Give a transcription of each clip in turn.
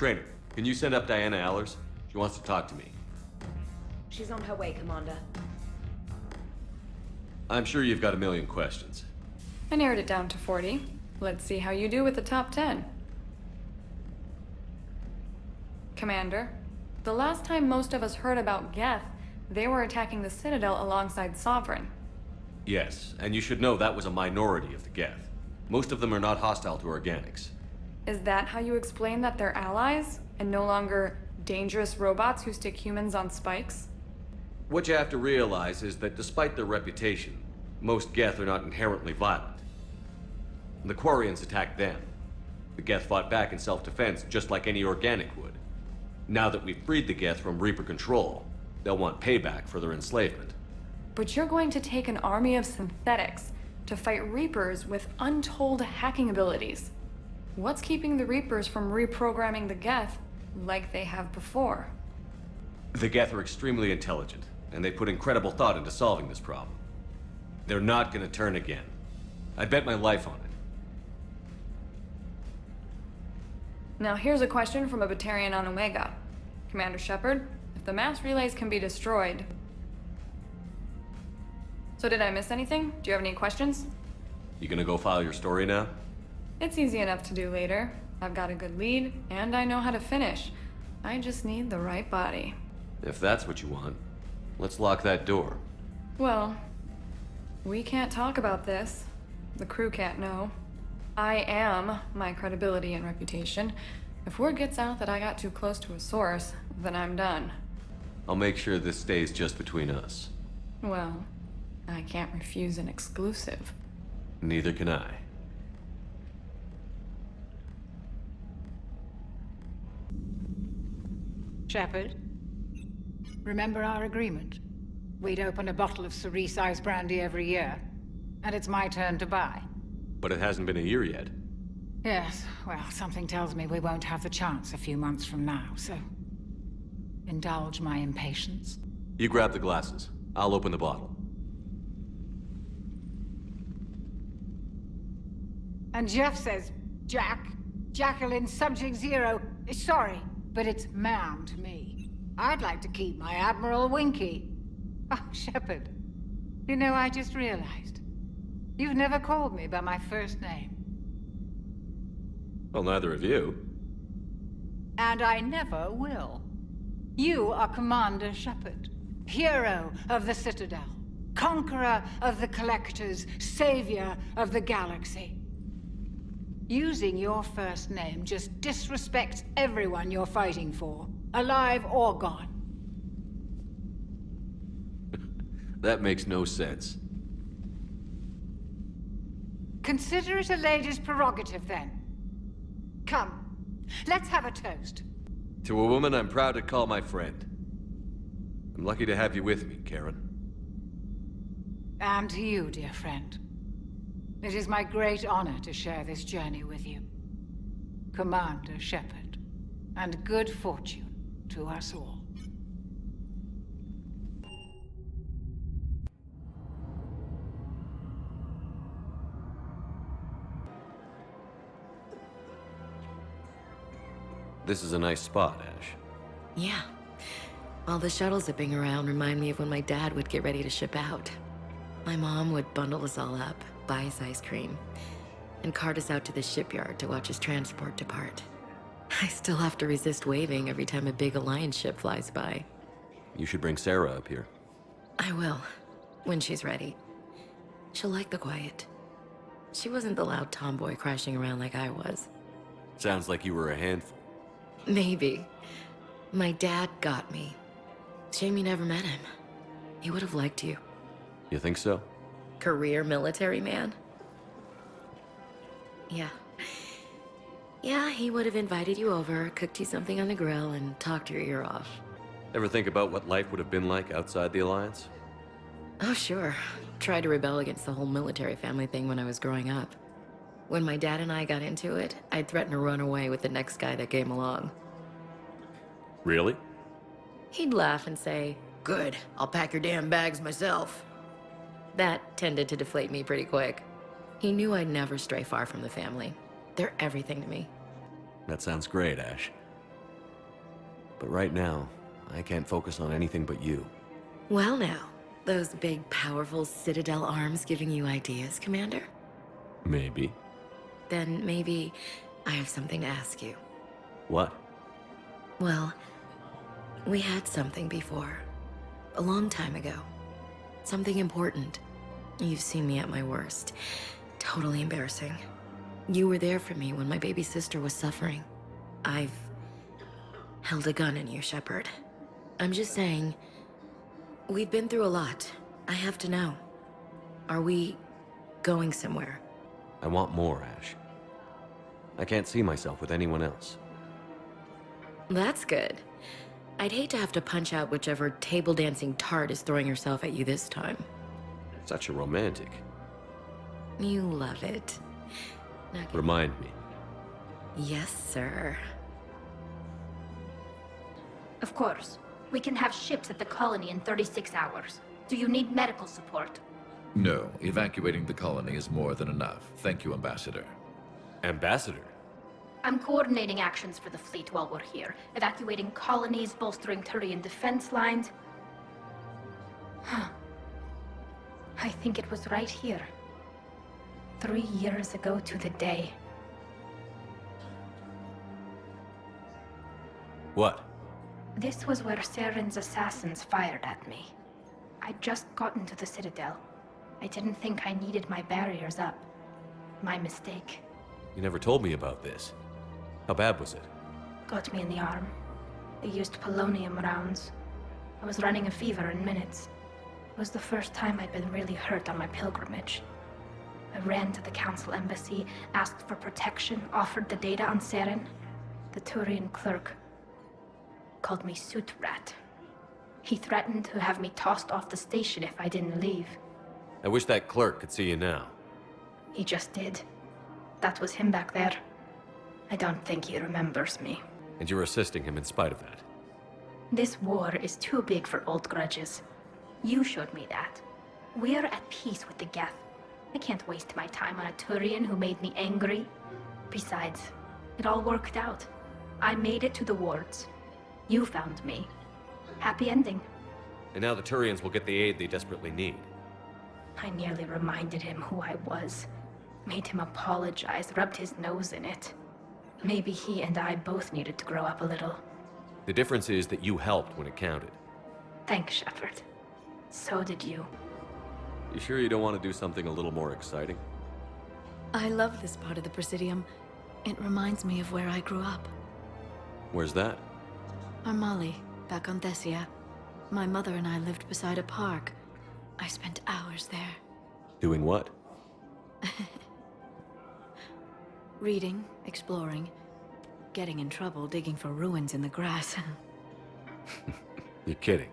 Trainer, can you send up Diana Allers? She wants to talk to me. She's on her way, Commander. I'm sure you've got a million questions. I narrowed it down to 40. Let's see how you do with the top 10. Commander, the last time most of us heard about Geth, they were attacking the Citadel alongside Sovereign. Yes, and you should know that was a minority of the geth. Most of them are not hostile to organics. Is that how you explain that they're allies, and no longer dangerous robots who stick humans on spikes? What you have to realize is that despite their reputation, most geth are not inherently violent. The quarians attacked them. The geth fought back in self-defense just like any organic would. Now that we've freed the geth from Reaper control, they'll want payback for their enslavement. But you're going to take an army of synthetics to fight Reapers with untold hacking abilities. What's keeping the Reapers from reprogramming the geth like they have before? The geth are extremely intelligent, and they put incredible thought into solving this problem. They're not gonna turn again. I bet my life on it. Now here's a question from a Batarian on Omega. Commander Shepard, if the mass relays can be destroyed... So did I miss anything? Do you have any questions? You gonna go file your story now? It's easy enough to do later. I've got a good lead, and I know how to finish. I just need the right body. If that's what you want, let's lock that door. Well, we can't talk about this. The crew can't know. I am my credibility and reputation. If word gets out that I got too close to a source, then I'm done. I'll make sure this stays just between us. Well, I can't refuse an exclusive. Neither can I. Shepard, remember our agreement? We'd open a bottle of cerise-sized brandy every year, and it's my turn to buy. But it hasn't been a year yet. Yes, well, something tells me we won't have the chance a few months from now, so... indulge my impatience. You grab the glasses. I'll open the bottle. And Jeff says, Jacqueline Subject Zero is sorry, but it's ma'am to me. I'd like to keep my Admiral Winky. Oh, Shepard, you know, I just realized. You've never called me by my first name. Well, neither of you. And I never will. You are Commander Shepard, hero of the Citadel, conqueror of the Collectors, savior of the galaxy. Using your first name just disrespects everyone you're fighting for, alive or gone. That makes no sense. Consider it a lady's prerogative, then. Come, let's have a toast. To a woman I'm proud to call my friend. I'm lucky to have you with me, Karen. And to you, dear friend. It is my great honor to share this journey with you. Commander Shepard. And good fortune to us all. This is a nice spot, Ash. Yeah. All the shuttles zipping around remind me of when my dad would get ready to ship out. My mom would bundle us all up, buy us ice cream, and cart us out to the shipyard to watch his transport depart. I still have to resist waving every time a big Alliance ship flies by. You should bring Sarah up here. I will, when she's ready. She'll like the quiet. She wasn't the loud tomboy crashing around like I was. Sounds like you were a handful. Maybe. My dad got me. Shame you never met him. He would have liked you. You think so? Career military man? Yeah. Yeah, he would have invited you over, cooked you something on the grill, and talked your ear off. Ever think about what life would have been like outside the Alliance? Oh, sure. Tried to rebel against the whole military family thing when I was growing up. When my dad and I got into it, I'd threaten to run away with the next guy that came along. Really? He'd laugh and say, "Good, I'll pack your damn bags myself." That tended to deflate me pretty quick. He knew I'd never stray far from the family. They're everything to me. That sounds great, Ash. But right now, I can't focus on anything but you. Well now, those big, powerful Citadel arms giving you ideas, Commander? Maybe. Then maybe I have something to ask you. What? Well, we had something before. A long time ago. Something important. You've seen me at my worst. Totally embarrassing. You were there for me when my baby sister was suffering. I've held a gun in you, Shepard. I'm just saying, we've been through a lot. I have to know. Are we going somewhere? I want more, Ash. I can't see myself with anyone else. That's good. I'd hate to have to punch out whichever table dancing tart is throwing herself at you this time. Such a romantic. You love it. Now Remind me. Yes, sir. Of course. We can have ships at the colony in 36 hours. Do you need medical support? No, evacuating the colony is more than enough. Thank you, Ambassador. Ambassador? I'm coordinating actions for the fleet while we're here. Evacuating colonies, bolstering Turian defense lines. I think it was right here. 3 years ago to the day. What? This was where Saren's assassins fired at me. I'd just gotten to the Citadel. I didn't think I needed my barriers up. My mistake. You never told me about this. How bad was it? Got me in the arm. They used polonium rounds. I was running a fever in minutes. It was the first time I'd been really hurt on my pilgrimage. I ran to the Council embassy, asked for protection, offered the data on Saren. The Turian clerk called me suit rat. He threatened to have me tossed off the station if I didn't leave. I wish that clerk could see you now. He just did. That was him back there. I don't think he remembers me. And you're assisting him in spite of that. This war is too big for old grudges. You showed me that. We're at peace with the Geth. I can't waste my time on a Turian who made me angry. Besides, it all worked out. I made it to the wards. You found me. Happy ending. And now the Turians will get the aid they desperately need. I nearly reminded him who I was. Made him apologize, rubbed his nose in it. Maybe he and I both needed to grow up a little. The difference is that you helped when it counted. Thanks, Shepard. So did you. You sure you don't want to do something a little more exciting? I love this part of the Presidium. It reminds me of where I grew up. Where's that? Armali, back on Thessia. My mother and I lived beside a park. I spent hours there. Doing what? Reading, exploring, getting in trouble digging for ruins in the grass. You're kidding.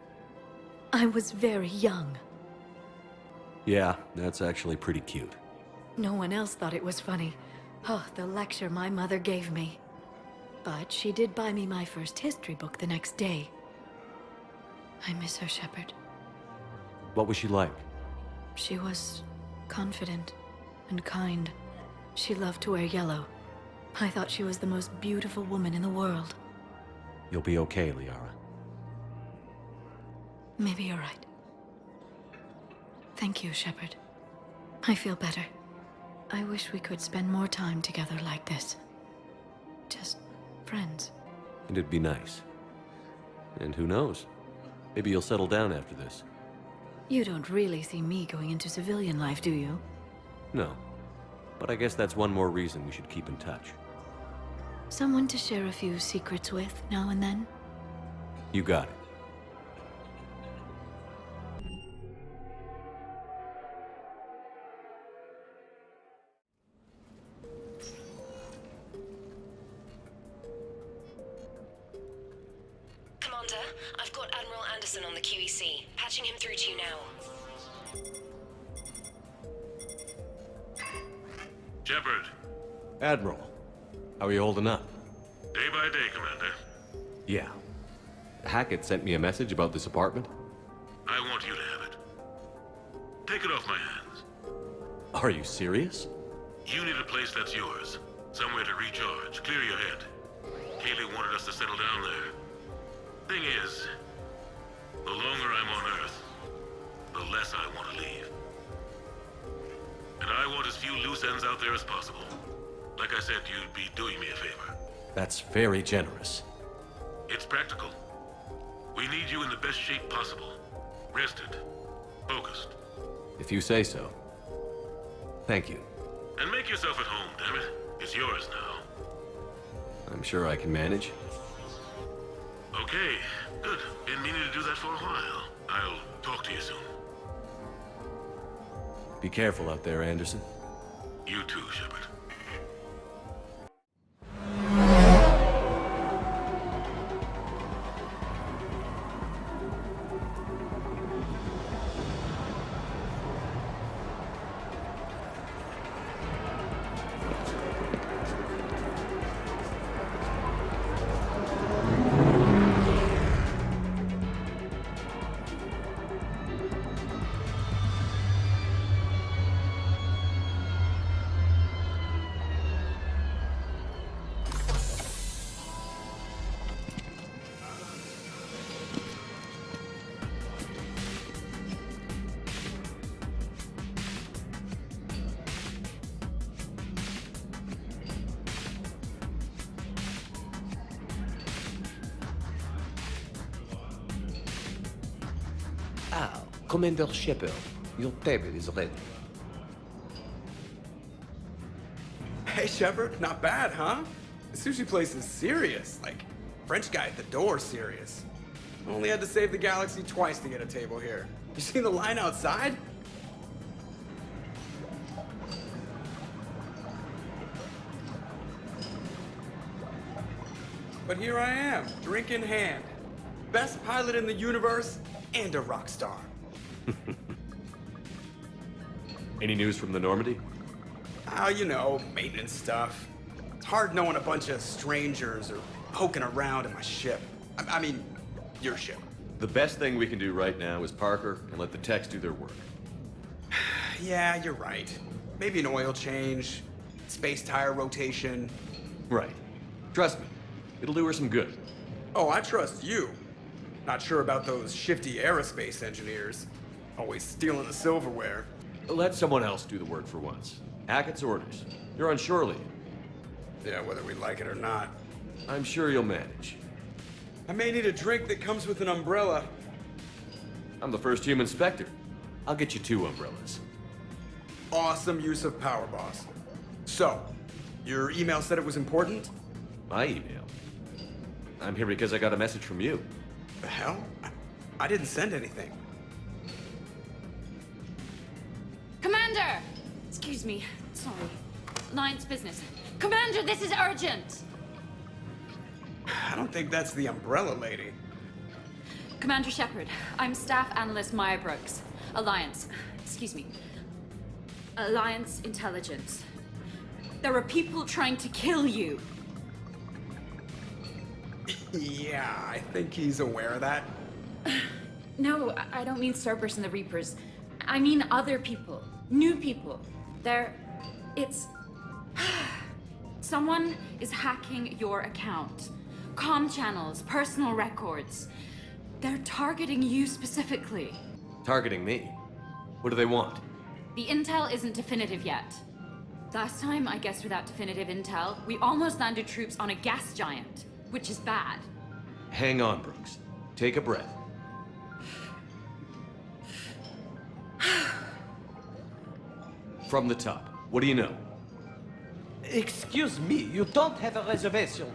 I was very young. Yeah, that's actually pretty cute. No one else thought it was funny. Oh, the lecture my mother gave me. But she did buy me my first history book the next day. I miss her, Shepard. What was she like? She was confident and kind. She loved to wear yellow. I thought she was the most beautiful woman in the world. You'll be okay, Liara. Maybe you're right. Thank you, Shepard. I feel better. I wish we could spend more time together like this. Just friends. And it'd be nice. And who knows? Maybe you'll settle down after this. You don't really see me going into civilian life, do you? No. But I guess that's one more reason we should keep in touch. Someone to share a few secrets with now and then? You got it. Commander, I've got Admiral Anderson on the QEC. Patching him through to you now. Shepard, Admiral, how are you holding up? day by day, Commander. Yeah. Hackett sent me a message about this apartment. I want you to have it. Take it off my hands. Are you serious? You need a place that's yours. Somewhere to recharge, clear your head. Kaylee wanted us to settle down there. Thing is, the longer I'm on Earth, the less I want to leave. And I want as few loose ends out there as possible. Like I said, you'd be doing me a favor. That's very generous. It's practical. We need you in the best shape possible. Rested. Focused. If you say so. Thank you. And make yourself at home, damn it. It's yours now. I'm sure I can manage. Okay, good. Been meaning to do that for a while. I'll talk to you soon. Be careful out there, Anderson. You too, Shepard. Ah, Commander Shepard, your table is ready. Hey, Shepard, not bad, huh? The sushi place is serious. Like, French guy at the door serious. Only had to save the galaxy twice to get a table here. You see the line outside? But here I am, drink in hand. Best pilot in the universe and a rock star. Any news from the Normandy? Oh, you know, maintenance stuff. It's hard knowing a bunch of strangers or poking around in my ship. I mean, your ship. The best thing we can do right now is park her and let the techs do their work. Yeah, you're right. Maybe an oil change, space tire rotation. Right. Trust me, it'll do her some good. Oh, I trust you. Not sure about those shifty aerospace engineers. Always stealing the silverware. Let someone else do the work for once. Hackett's orders. You're on shore leave. Yeah, whether we like it or not. I'm sure you'll manage. I may need a drink that comes with an umbrella. I'm the first human Spectre. I'll get you 2 umbrellas. Awesome use of power, boss. So, your email said it was important? My email? I'm here because I got a message from you. The hell? I didn't send anything. Commander! Excuse me. Sorry. Alliance business. Commander, this is urgent! I don't think that's the umbrella lady. Commander Shepard, I'm Staff Analyst Maya Brooks. Alliance. Excuse me. Alliance Intelligence. There are people trying to kill you. Yeah, I think he's aware of that. No, I don't mean Cerberus and the Reapers. I mean other people. New people. It's... Someone is hacking your account. Comm channels, personal records. They're targeting you specifically. Targeting me? What do they want? The intel isn't definitive yet. Last time, I guess without definitive intel, we almost landed troops on a gas giant, which is bad. Hang on, Brooks. Take a breath. From the top, what do you know? Excuse me, you don't have a reservation.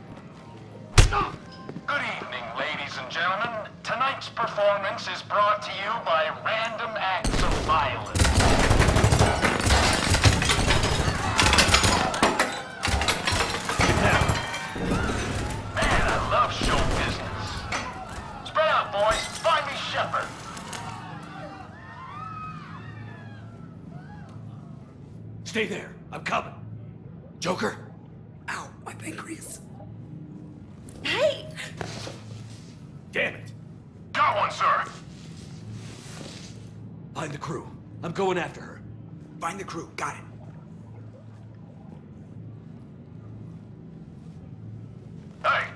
Good evening, ladies and gentlemen. Tonight's performance is brought to you by random acts of violence. Man, I love show business. Spread out, boys. Find me Shepard. Stay there. I'm coming. Joker? Ow, my pancreas. Hey! Damn it. Got one, sir. Find the crew. I'm going after her. Find the crew, got it. Hey!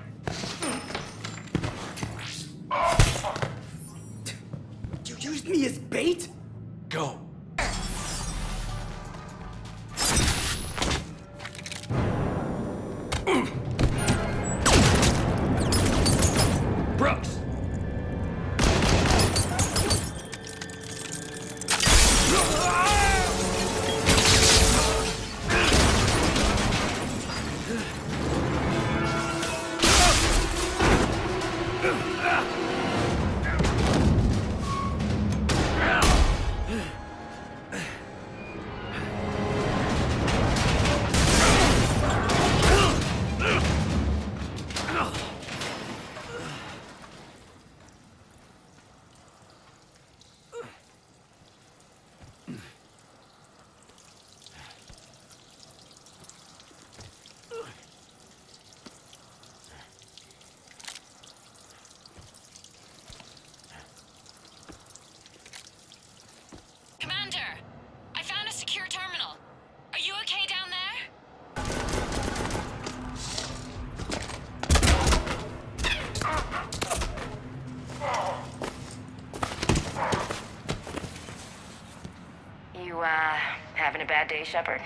bad day, Shepard?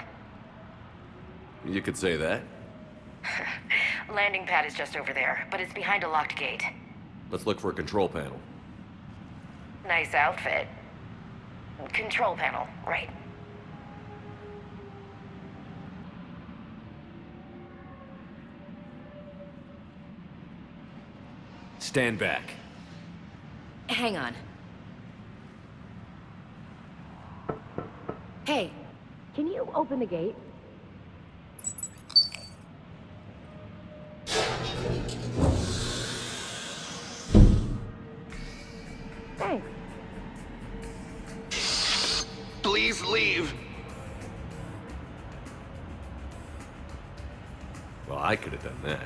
You could say that. Landing pad is just over there, but it's behind a locked gate. Let's look for a control panel. Nice outfit. Control panel, right. Stand back. Hang on. Hey, can you open the gate? Thanks. Please leave. Well, I could have done that.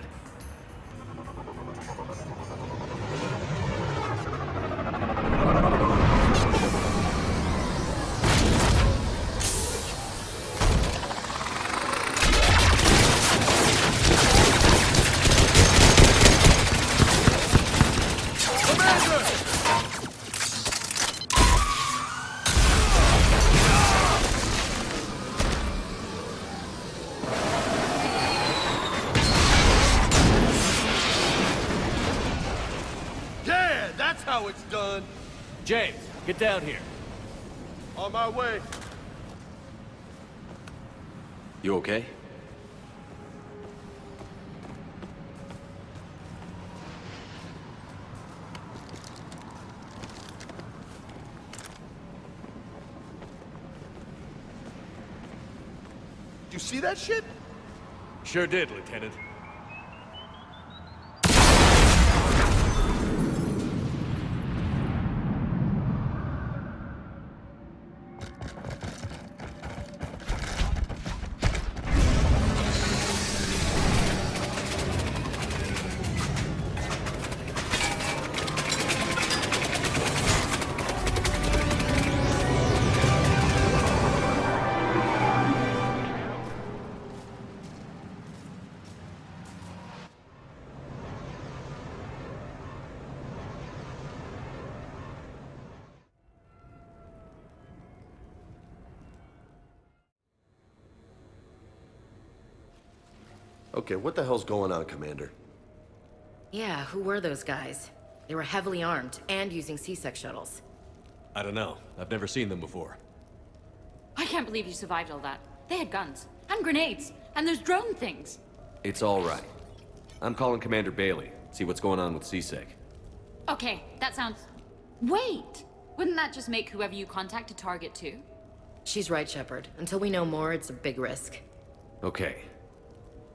How it's done. James, get down here. On my way. You okay? Did you see that shit? Sure did, Lieutenant. Okay, what the hell's going on, Commander? Yeah, who were those guys? They were heavily armed and using C-Sec shuttles. I don't know. I've never seen them before. I can't believe you survived all that. They had guns, and grenades, and those drone things. It's all right. I'm calling Commander Bailey. See what's going on with C-Sec. Okay, that sounds... Wait! Wouldn't that just make whoever you contact a target too? She's right, Shepard. Until we know more, it's a big risk. Okay.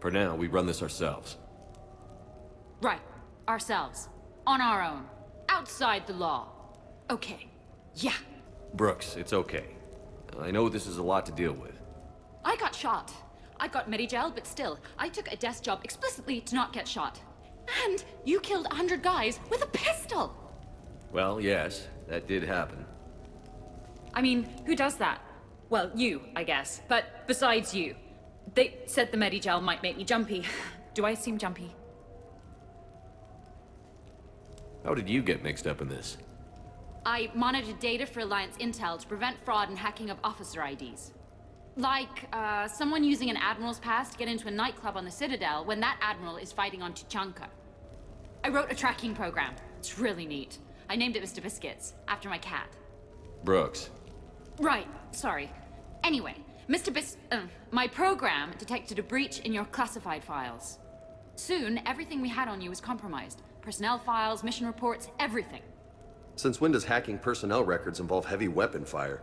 For now, we run this ourselves. Right. Ourselves. On our own. Outside the law. Okay. Yeah. Brooks, it's okay. I know this is a lot to deal with. I got shot. I got Medigel, but still, I took a desk job explicitly to not get shot. And you killed 100 guys with a pistol! Well, yes, that did happen. I mean, who does that? Well, you, I guess. But besides you. They said the Medigel might make me jumpy. Do I seem jumpy? How did you get mixed up in this? I monitored data for Alliance intel to prevent fraud and hacking of officer IDs. Like, someone using an Admiral's pass to get into a nightclub on the Citadel when that Admiral is fighting on Tuchanka. I wrote a tracking program. It's really neat. I named it Mr. Biscuits, after my cat. Brooks. Right, sorry. Anyway, my program detected a breach in your classified files. Soon, everything we had on you was compromised. Personnel files, mission reports, everything. Since when does hacking personnel records involve heavy weapon fire?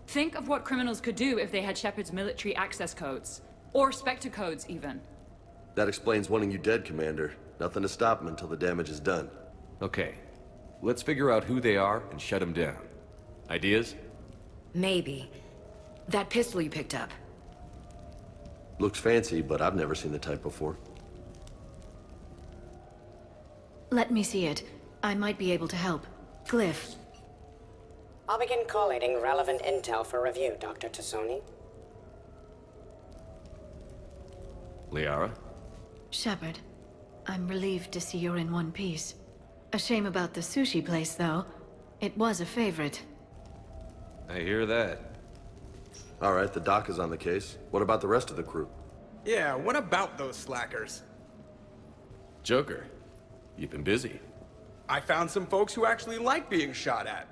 Think of what criminals could do if they had Shepard's military access codes. Or Spectre codes, even. That explains wanting you dead, Commander. Nothing to stop them until the damage is done. Okay. Let's figure out who they are and shut them down. Ideas? Maybe. That pistol you picked up. Looks fancy, but I've never seen the type before. Let me see it. I might be able to help. Glyph. I'll begin collating relevant intel for review, Dr. Tassoni. Liara? Shepard. I'm relieved to see you're in one piece. A shame about the sushi place, though. It was a favorite. I hear that. All right, the doc is on the case. What about the rest of the crew? Yeah, what about those slackers? Joker, you've been busy. I found some folks who actually like being shot at.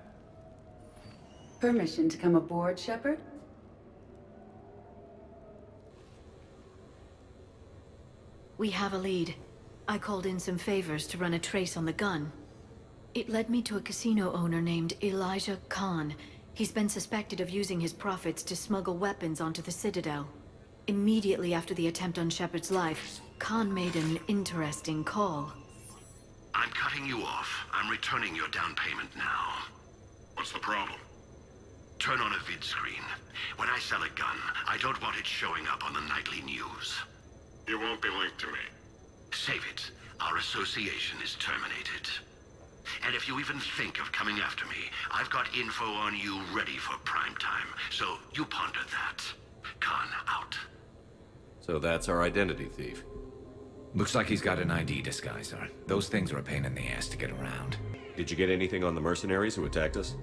Permission to come aboard, Shepard? We have a lead. I called in some favors to run a trace on the gun. It led me to a casino owner named Elijah Khan. He's been suspected of using his profits to smuggle weapons onto the Citadel. Immediately after the attempt on Shepard's life, Khan made an interesting call. I'm cutting you off. I'm returning your down payment now. What's the problem? Turn on a vid screen. When I sell a gun, I don't want it showing up on the nightly news. You won't be linked to me. Save it. Our association is terminated. And if you even think of coming after me, I've got info on you ready for prime time. So you ponder that. Khan out. So that's our identity thief. Looks like he's got an ID disguiser. Those things are a pain in the ass to get around. Did you get anything on the mercenaries who attacked us?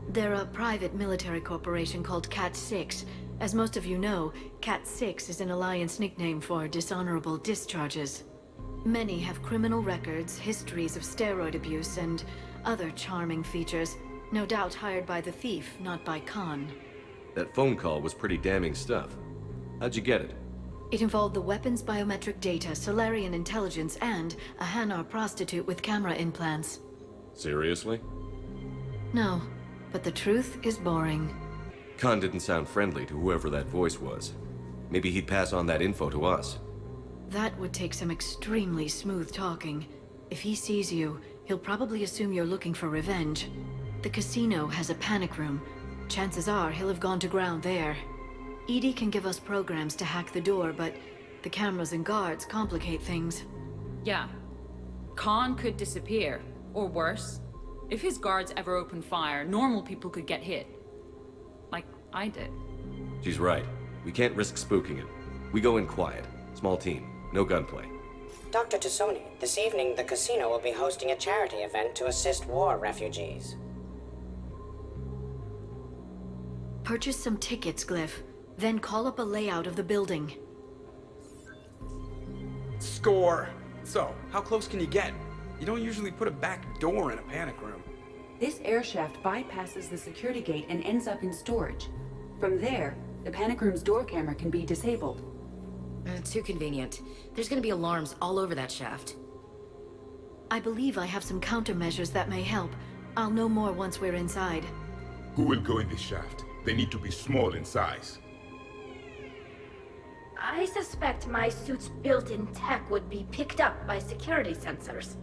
They're a private military corporation called Cat-6. As most of you know, Cat-6 is an Alliance nickname for dishonorable discharges. Many have criminal records, histories of steroid abuse, and other charming features. No doubt hired by the thief, not by Khan. That phone call was pretty damning stuff. How'd you get it? It involved the weapons biometric data, Salarian intelligence, and a Hanar prostitute with camera implants. Seriously? No, but the truth is boring. Khan didn't sound friendly to whoever that voice was. Maybe he'd pass on that info to us. That would take some extremely smooth talking. If he sees you, he'll probably assume you're looking for revenge. The casino has a panic room. Chances are he'll have gone to ground there. EDI can give us programs to hack the door, but the cameras and guards complicate things. Yeah. Khan could disappear. Or worse. If his guards ever open fire, normal people could get hit. Like I did. She's right. We can't risk spooking him. We go in quiet. Small team. No gunplay. Dr. Tassoni, this evening the casino will be hosting a charity event to assist war refugees. Purchase some tickets, Glyph. Then call up a layout of the building. Score! So, how close can you get? You don't usually put a back door in a panic room. This air shaft bypasses the security gate and ends up in storage. From there, the panic room's door camera can be disabled. Too convenient. There's gonna be alarms all over that shaft. I believe I have some countermeasures that may help. I'll know more once we're inside. Who will go in this shaft? They need to be small in size. I suspect my suit's built-in tech would be picked up by security sensors.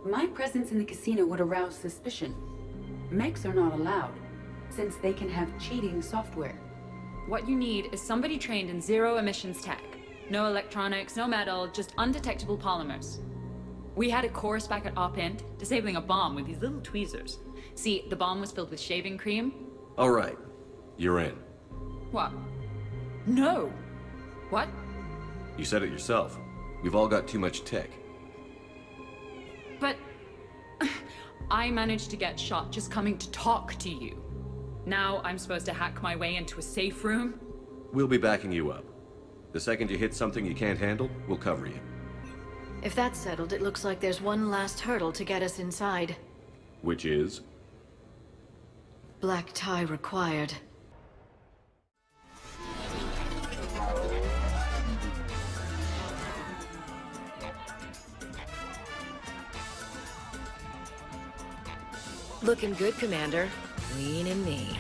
My presence in the casino would arouse suspicion. Mechs are not allowed, since they can have cheating software. What you need is somebody trained in zero emissions tech. No electronics, no metal, just undetectable polymers. We had a course back at Op-Int, disabling a bomb with these little tweezers. See, the bomb was filled with shaving cream. All right. You're in. What? No. What? You said it yourself. We've all got too much tech. But I managed to get shot just coming to talk to you. Now I'm supposed to hack my way into a safe room? We'll be backing you up. The second you hit something you can't handle, we'll cover you. If that's settled, it looks like there's one last hurdle to get us inside. Which is? Black tie required. Looking good, Commander. Lean in me.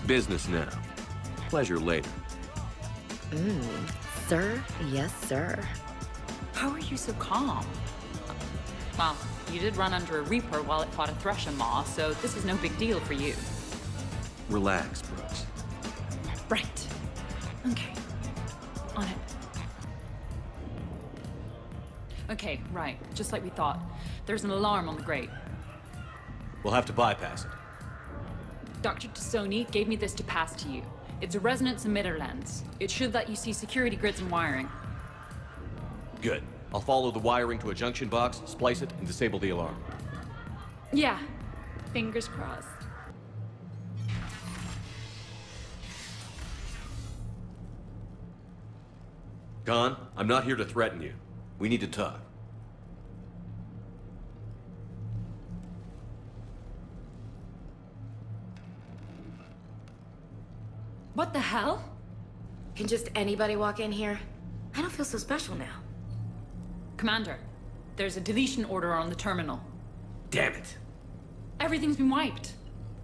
Business now. Pleasure later. Sir? Yes, sir. How are you so calm? Well, you did run under a Reaper while it fought a Thresher Maw, so this is no big deal for you. Relax, Brooks. Right. Okay. On it. Okay, right. Just like we thought. There's an alarm on the grate. We'll have to bypass it. Dr. Tassoni gave me this to pass to you. It's a resonance emitter lens. It should let you see security grids and wiring. Good. I'll follow the wiring to a junction box, splice it, and disable the alarm. Yeah. Fingers crossed. Khan, I'm not here to threaten you. We need to talk. What the hell? Can just anybody walk in here? I don't feel so special now. Commander, there's a deletion order on the terminal. Damn it. Everything's been wiped.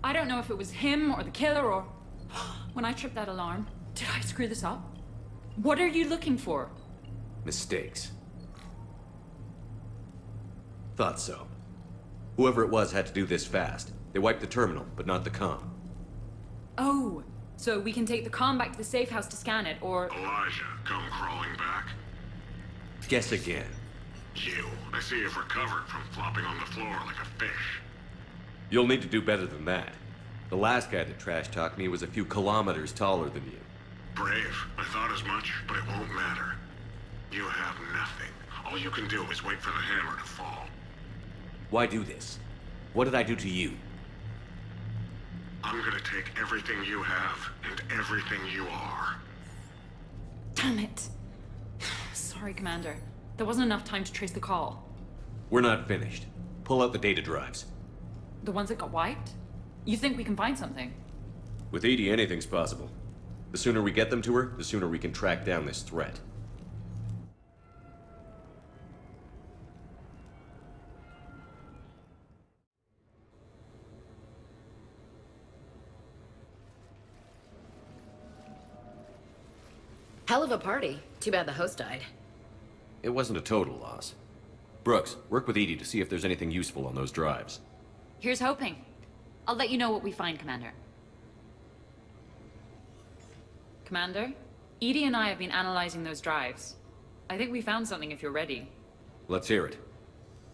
I don't know if it was him or the killer or... When I tripped that alarm, did I screw this up? What are you looking for? Mistakes. Thought so. Whoever it was had to do this fast. They wiped the terminal, but not the comm. Oh, so we can take the comm back to the safe house to scan it, or... Elijah, come crawling back. Guess again. You. I see you've recovered from flopping on the floor like a fish. You'll need to do better than that. The last guy that trash-talked me was a few kilometers taller than you. Brave. I thought as much, but it won't matter. You have nothing. All you can do is wait for the hammer to fall. Why do this? What did I do to you? I'm gonna take everything you have and everything you are. Damn it. Sorry, Commander. There wasn't enough time to trace the call. We're not finished. Pull out the data drives. The ones that got wiped? You think we can find something? With Edie, anything's possible. The sooner we get them to her, the sooner we can track down this threat. Hell of a party. Too bad the host died. It wasn't a total loss. Brooks, work with Edie to see if there's anything useful on those drives. Here's hoping. I'll let you know what we find, Commander. Commander, Edie and I have been analyzing those drives. I think we found something if you're ready. Let's hear it.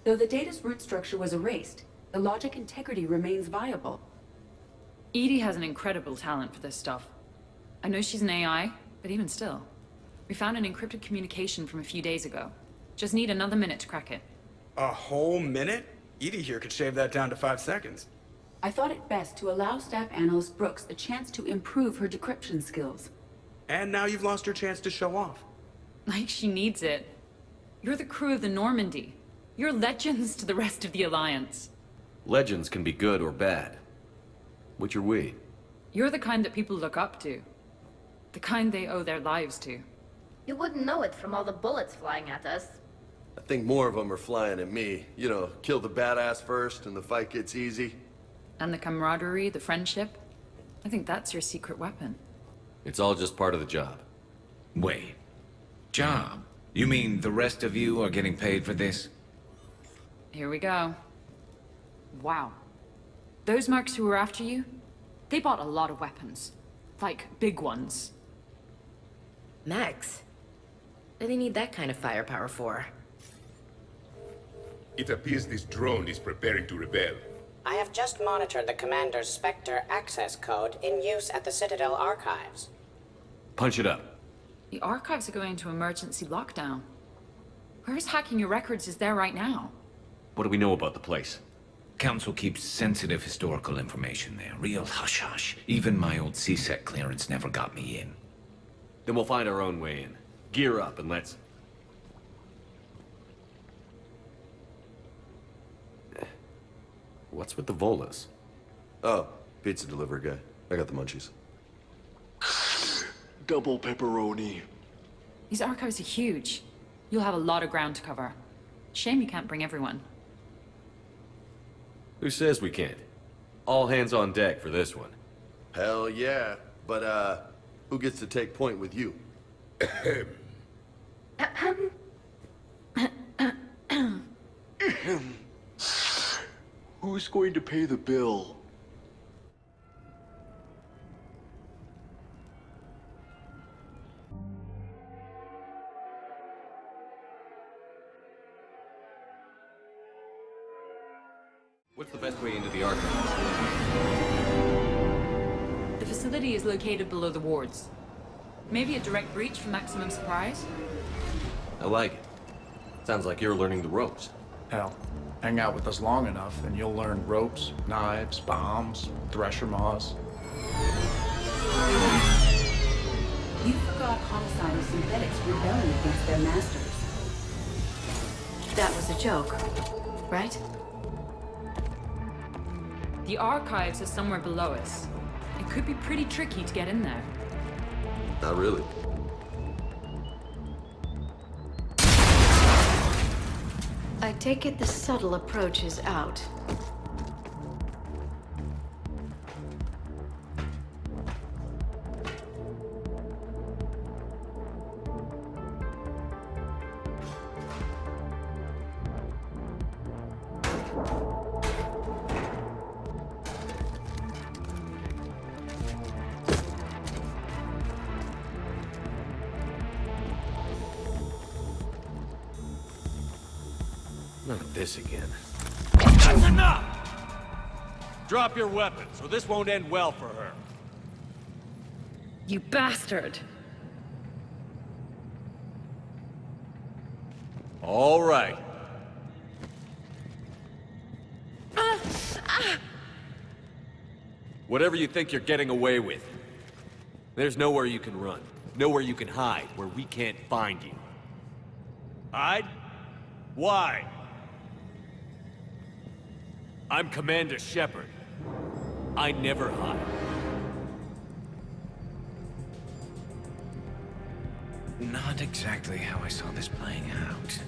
Though the data's root structure was erased, the logic integrity remains viable. Edie has an incredible talent for this stuff. I know she's an AI, but even still. We found an encrypted communication from a few days ago. Just need another minute to crack it. A whole minute? Edie here could shave that down to 5 seconds. I thought it best to allow Staff Analyst Brooks a chance to improve her decryption skills. And now you've lost your chance to show off. Like she needs it. You're the crew of the Normandy. You're legends to the rest of the Alliance. Legends can be good or bad. Which are we? You're the kind that people look up to. The kind they owe their lives to. You wouldn't know it from all the bullets flying at us. I think more of them are flying at me. You know, kill the badass first and the fight gets easy. And the camaraderie, the friendship. I think that's your secret weapon. It's all just part of the job. Wait. Job? You mean the rest of you are getting paid for this? Here we go. Wow. Those mercs who were after you, they bought a lot of weapons. Like, big ones. Max? What do they need that kind of firepower for? It appears this drone is preparing to rebel. I have just monitored the Commander's Spectre access code in use at the Citadel archives. Punch it up. The archives are going into emergency lockdown. Whoever's hacking your records is there right now. What do we know about the place? Council keeps sensitive historical information there. Real hush-hush. Even my old CSEC clearance never got me in. Then we'll find our own way in. Gear up and let's... What's with the Volas? Oh, pizza delivery guy. I got the munchies. Double pepperoni. These archives are huge. You'll have a lot of ground to cover. Shame you can't bring everyone. Who says we can't? All hands on deck for this one. Hell yeah. But, who gets to take point with you? Who's going to pay the bill? What's the best way into the archives? The facility is located below the wards. Maybe a direct breach for maximum surprise? I like it. Sounds like you're learning the ropes. Hell, hang out with us long enough and you'll learn ropes, knives, bombs, thresher maws. You forgot homicidal synthetics rebelling against their masters. That was a joke, right? The archives are somewhere below us. It could be pretty tricky to get in there. Not really. I take it the subtle approach is out. Not this again. That's enough! Drop your weapons, or this won't end well for her. You bastard! All right. Whatever you think you're getting away with, there's nowhere you can run. Nowhere you can hide where we can't find you. Hide? Why? I'm Commander Shepard. I never hide. Not exactly how I saw this playing out.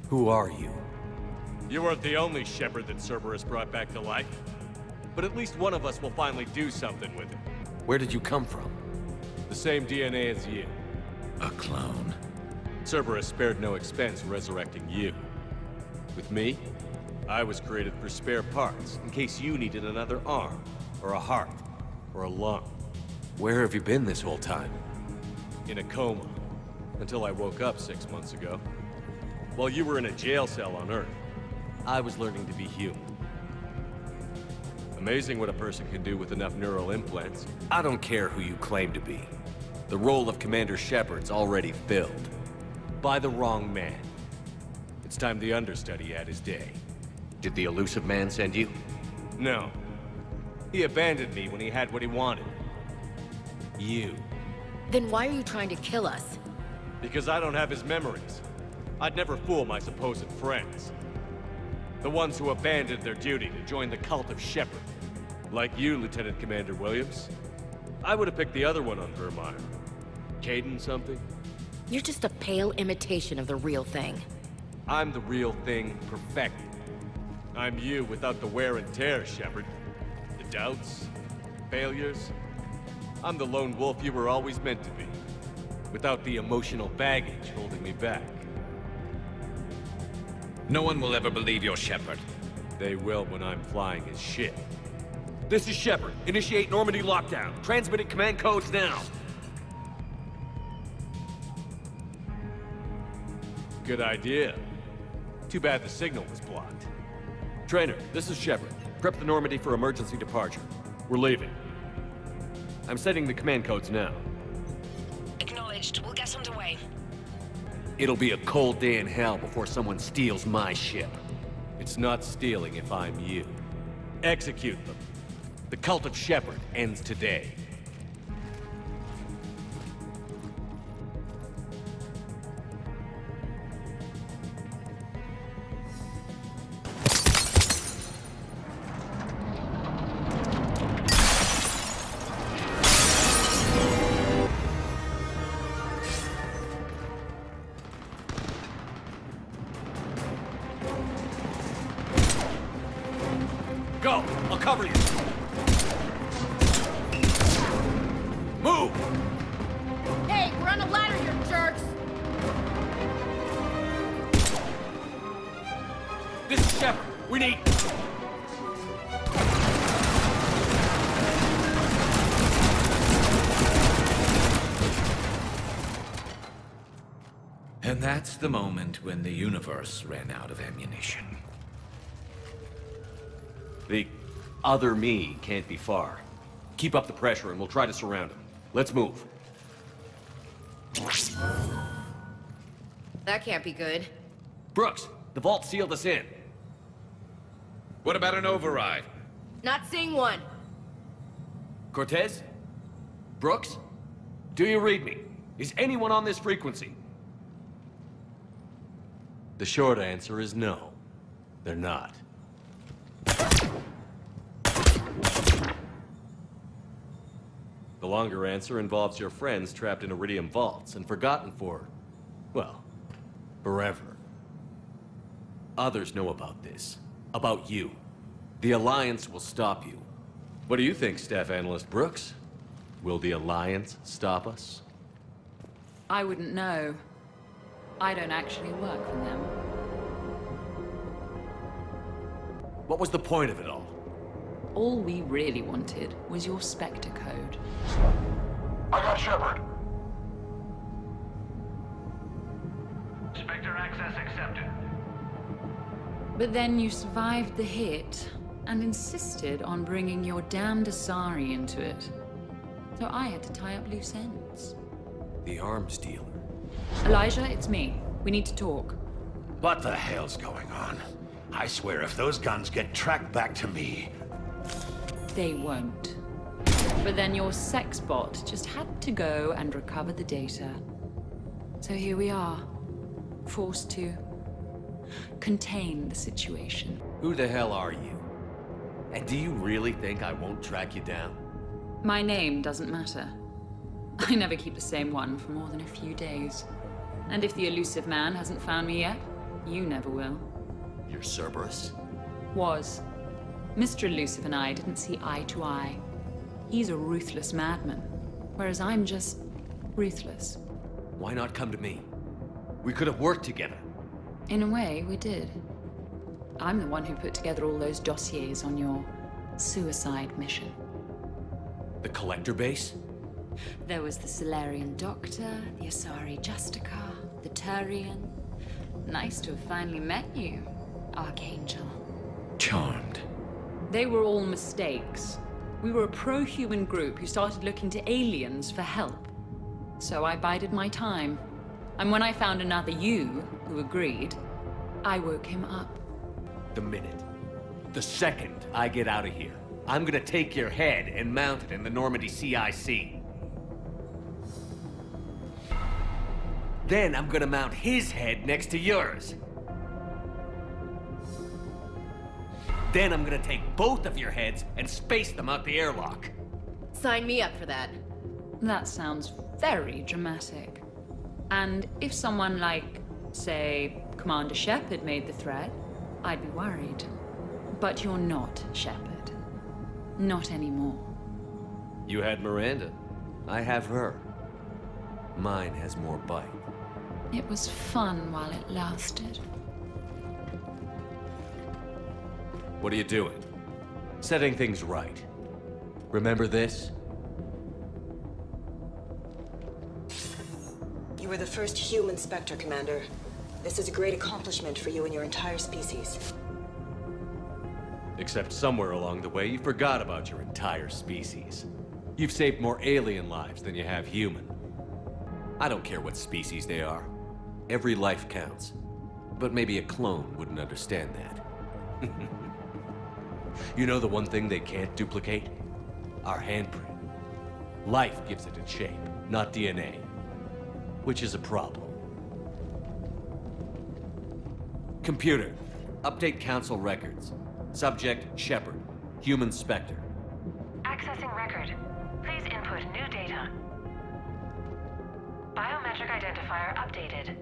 Who are you? You weren't the only Shepard that Cerberus brought back to life. But at least one of us will finally do something with it. Where did you come from? The same DNA as you. A clone. Cerberus spared no expense resurrecting you. With me, I was created for spare parts, in case you needed another arm, or a heart, or a lung. Where have you been this whole time? In a coma, until I woke up 6 months ago. While you were in a jail cell on Earth, I was learning to be human. Amazing what a person can do with enough neural implants. I don't care who you claim to be. The role of Commander Shepard's already filled. By the wrong man. It's time the understudy had his day. Did the elusive man send you? No. He abandoned me when he had what he wanted. You. Then why are you trying to kill us? Because I don't have his memories. I'd never fool my supposed friends. The ones who abandoned their duty to join the cult of Shepard. Like you, Lieutenant Commander Williams. I would have picked the other one on Vermeer. Caden something? You're just a pale imitation of the real thing. I'm the real thing perfected. I'm you without the wear and tear, Shepard. The doubts, failures. I'm the lone wolf you were always meant to be. Without the emotional baggage holding me back. No one will ever believe you're Shepard. They will when I'm flying his ship. This is Shepard. Initiate Normandy lockdown. Transmitting command codes now. Good idea. Too bad the signal was blocked. Trainer, this is Shepard. Prep the Normandy for emergency departure. We're leaving. I'm setting the command codes now. Acknowledged. We'll get underway. It'll be a cold day in hell before someone steals my ship. It's not stealing if I'm you. Execute them. The cult of Shepard ends today. Go! I'll cover you! Move! Hey, we're on a ladder here, jerks! This is Shepard. We need... And that's the moment when the universe ran out of ammunition. The other me can't be far. Keep up the pressure and we'll try to surround him. Let's move. That can't be good. Brooks, the vault sealed us in. What about an override? Not seeing one. Cortez? Brooks? Do you read me? Is anyone on this frequency? The short answer is no. They're not. The longer answer involves your friends trapped in Iridium vaults and forgotten for, well, forever. Others know about this. About you. The Alliance will stop you. What do you think, Staff Analyst Brooks? Will the Alliance stop us? I wouldn't know. I don't actually work for them. What was the point of it all? All we really wanted was your Spectre code. I got Shepard. Spectre access accepted. But then you survived the hit and insisted on bringing your damned Asari into it. So I had to tie up loose ends. The arms dealer. Elijah, it's me. We need to talk. What the hell's going on? I swear if those guns get tracked back to me... They won't. But then your sex bot just had to go and recover the data. So here we are, forced to contain the situation. Who the hell are you? And do you really think I won't track you down? My name doesn't matter. I never keep the same one for more than a few days. And if the elusive man hasn't found me yet, you never will. You're Cerberus? Was. Mr. Elusive and I didn't see eye to eye. He's a ruthless madman, whereas I'm just ruthless. Why not come to me? We could have worked together. In a way, we did. I'm the one who put together all those dossiers on your suicide mission. The Collector base? There was the Salarian Doctor, the Asari Justica, the Turian. Nice to have finally met you, Archangel. Charmed. They were all mistakes. We were a pro-human group who started looking to aliens for help. So I bided my time. And when I found another you who agreed, I woke him up. The minute, the second I get out of here, I'm gonna take your head and mount it in the Normandy CIC. Then I'm gonna mount his head next to yours. Then I'm gonna take both of your heads and space them out the airlock. Sign me up for that. That sounds very dramatic. And if someone like, say, Commander Shepard made the threat, I'd be worried. But you're not Shepard. Not anymore. You had Miranda. I have her. Mine has more bite. It was fun while it lasted. What are you doing? Setting things right. Remember this? You were the first human Spectre, Commander. This is a great accomplishment for you and your entire species. Except somewhere along the way, you forgot about your entire species. You've saved more alien lives than you have human. I don't care what species they are. Every life counts. But maybe a clone wouldn't understand that. You know the one thing they can't duplicate? Our handprint. Life gives it its shape, not DNA. Which is a problem. Computer, update Council records. Subject, Shepard. Human Spectre. Accessing record. Please input new data. Biometric identifier updated.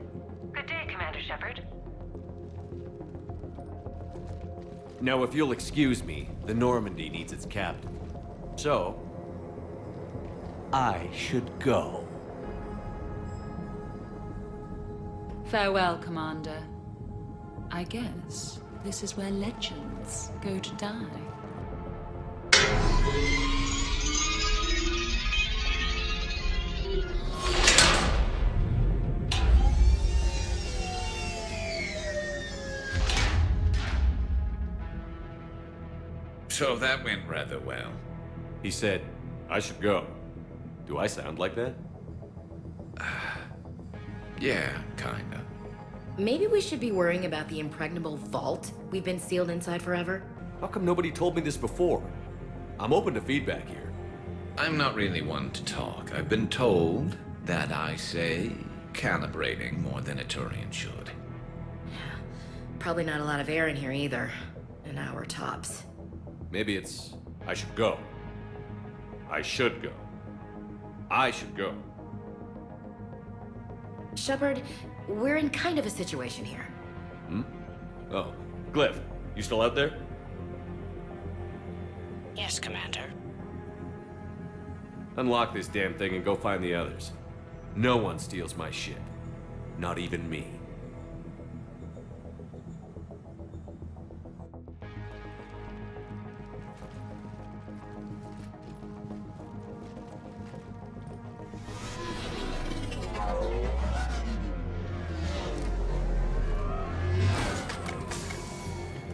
Good day, Commander Shepard. Now, if you'll excuse me, the Normandy needs its captain. So, I should go. Farewell, Commander. I guess this is where legends go to die. So that went rather well. He said, I should go. Do I sound like that? Yeah, kinda. Maybe we should be worrying about the impregnable vault we've been sealed inside forever? How come nobody told me this before? I'm open to feedback here. I'm not really one to talk. I've been told that I say calibrating more than a Turian should. Probably not a lot of air in here either. An hour tops. Maybe it's... I should go. I should go. I should go. Shepard, we're in kind of a situation here. Oh, Glyph, you still out there? Yes, Commander. Unlock this damn thing and go find the others. No one steals my ship. Not even me.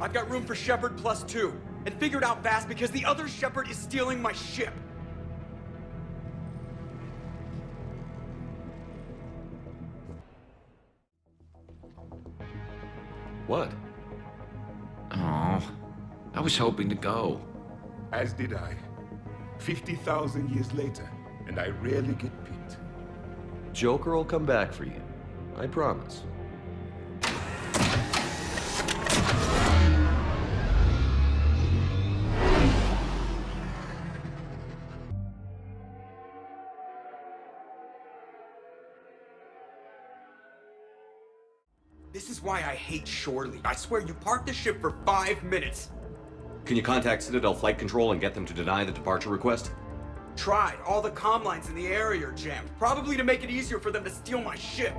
I've got room for Shepard +2, and figured out fast because the other Shepard is stealing my ship. What? Oh, I was hoping to go. As did I. 50,000 years later, and I rarely get picked. Joker will come back for you. I promise. This is why I hate shore leave. I swear you parked the ship for 5 minutes. Can you contact Citadel Flight Control and get them to deny the departure request? Tried. All the comm lines in the area are jammed. Probably to make it easier for them to steal my ship.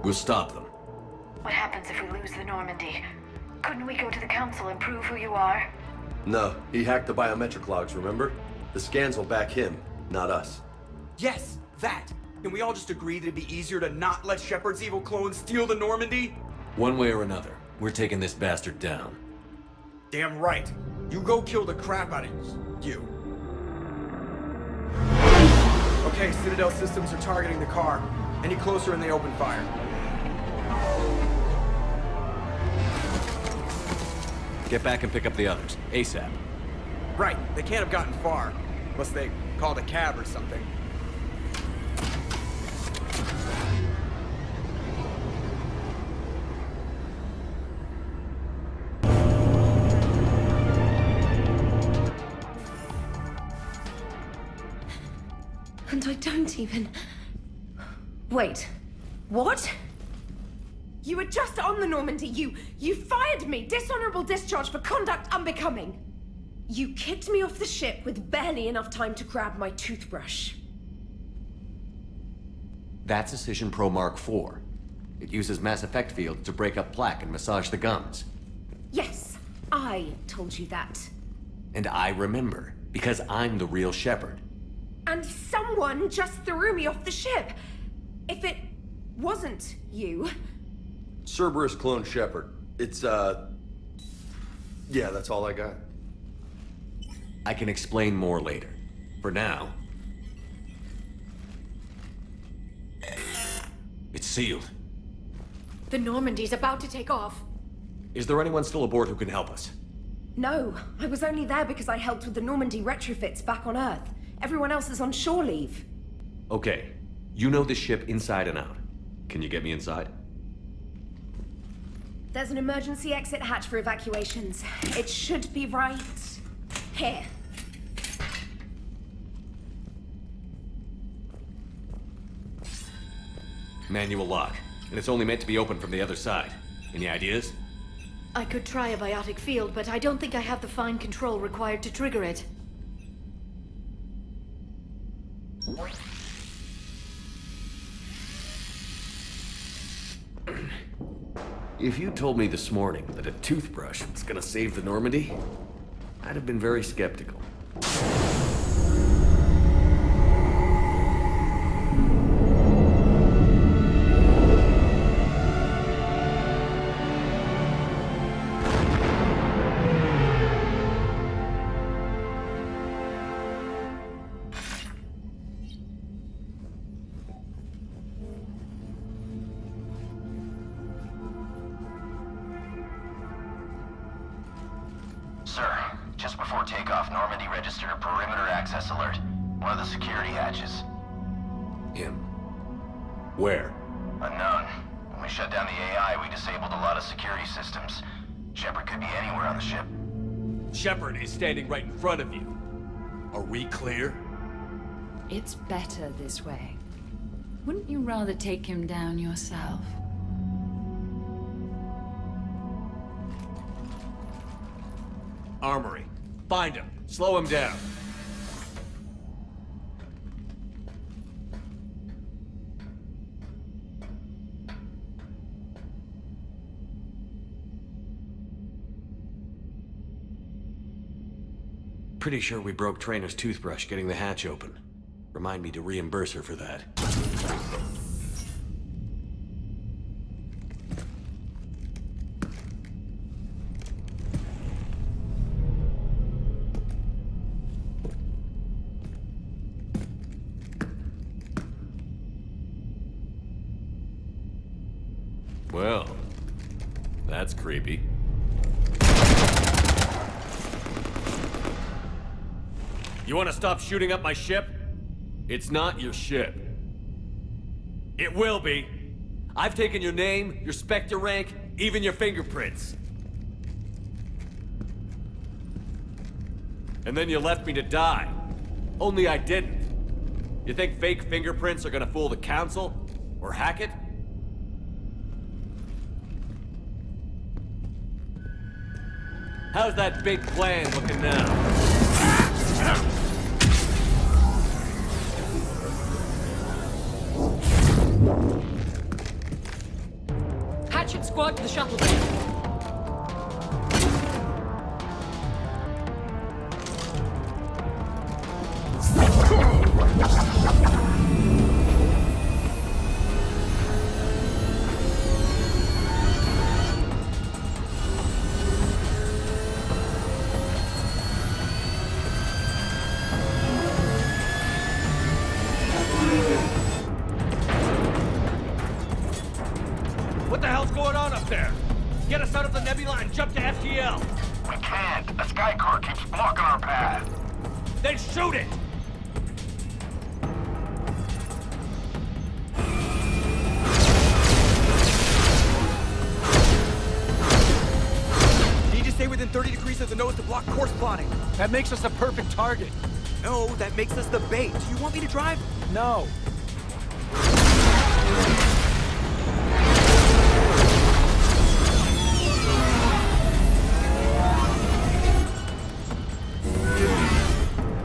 We'll stop them. What happens if we lose the Normandy? Couldn't we go to the Council and prove who you are? No, he hacked the biometric logs, remember? The scans will back him, not us. Yes, that. Can we all just agree that it'd be easier to not let Shepard's evil clone steal the Normandy? One way or another, we're taking this bastard down. Damn right. You go kill the crap out of you. Okay, Citadel systems are targeting the car. Any closer and they open fire. Get back and pick up the others, ASAP. Right, they can't have gotten far. Unless they called a cab or something. And I don't even... Wait. What? You were just on the Normandy. You fired me. Dishonorable discharge for conduct unbecoming. You kicked me off the ship with barely enough time to grab my toothbrush. That's a Cision Pro Mark IV. It uses mass effect fields to break up plaque and massage the gums. Yes, I told you that. And I remember, because I'm the real Shepard. And someone just threw me off the ship. If it wasn't you... Cerberus clone Shepard. It's, yeah, that's all I got. I can explain more later. For now... It's sealed. The Normandy's about to take off. Is there anyone still aboard who can help us? No, I was only there because I helped with the Normandy retrofits back on Earth. Everyone else is on shore leave. Okay, you know this ship inside and out. Can you get me inside? There's an emergency exit hatch for evacuations. It should be right here. Manual lock, and it's only meant to be opened from the other side. Any ideas? I could try a biotic field, but I don't think I have the fine control required to trigger it. If you told me this morning that a toothbrush was gonna save the Normandy, I'd have been very skeptical. Just before takeoff, Normandy registered a perimeter access alert. One of the security hatches. Him. Where? Unknown. When we shut down the AI, we disabled a lot of security systems. Shepard could be anywhere on the ship. Shepard is standing right in front of you. Are we clear? It's better this way. Wouldn't you rather take him down yourself? Armory. Find him. Slow him down. Pretty sure we broke Trainer's toothbrush getting the hatch open. Remind me to reimburse her for that. Well, that's creepy. You want to stop shooting up my ship? It's not your ship. It will be. I've taken your name, your Spectre rank, even your fingerprints. And then you left me to die. Only I didn't. You think fake fingerprints are gonna fool the Council? Or hack it? How's that big plan looking now? Hatchet squad to the shuttle bay. What the hell's going on up there? Get us out of the nebula and jump to FTL! We can't. A sky car keeps blocking our path. Then shoot it! Need to stay within 30 degrees of the nose to block course plotting. That makes us a perfect target. No, that makes us the bait. Do you want me to drive? No.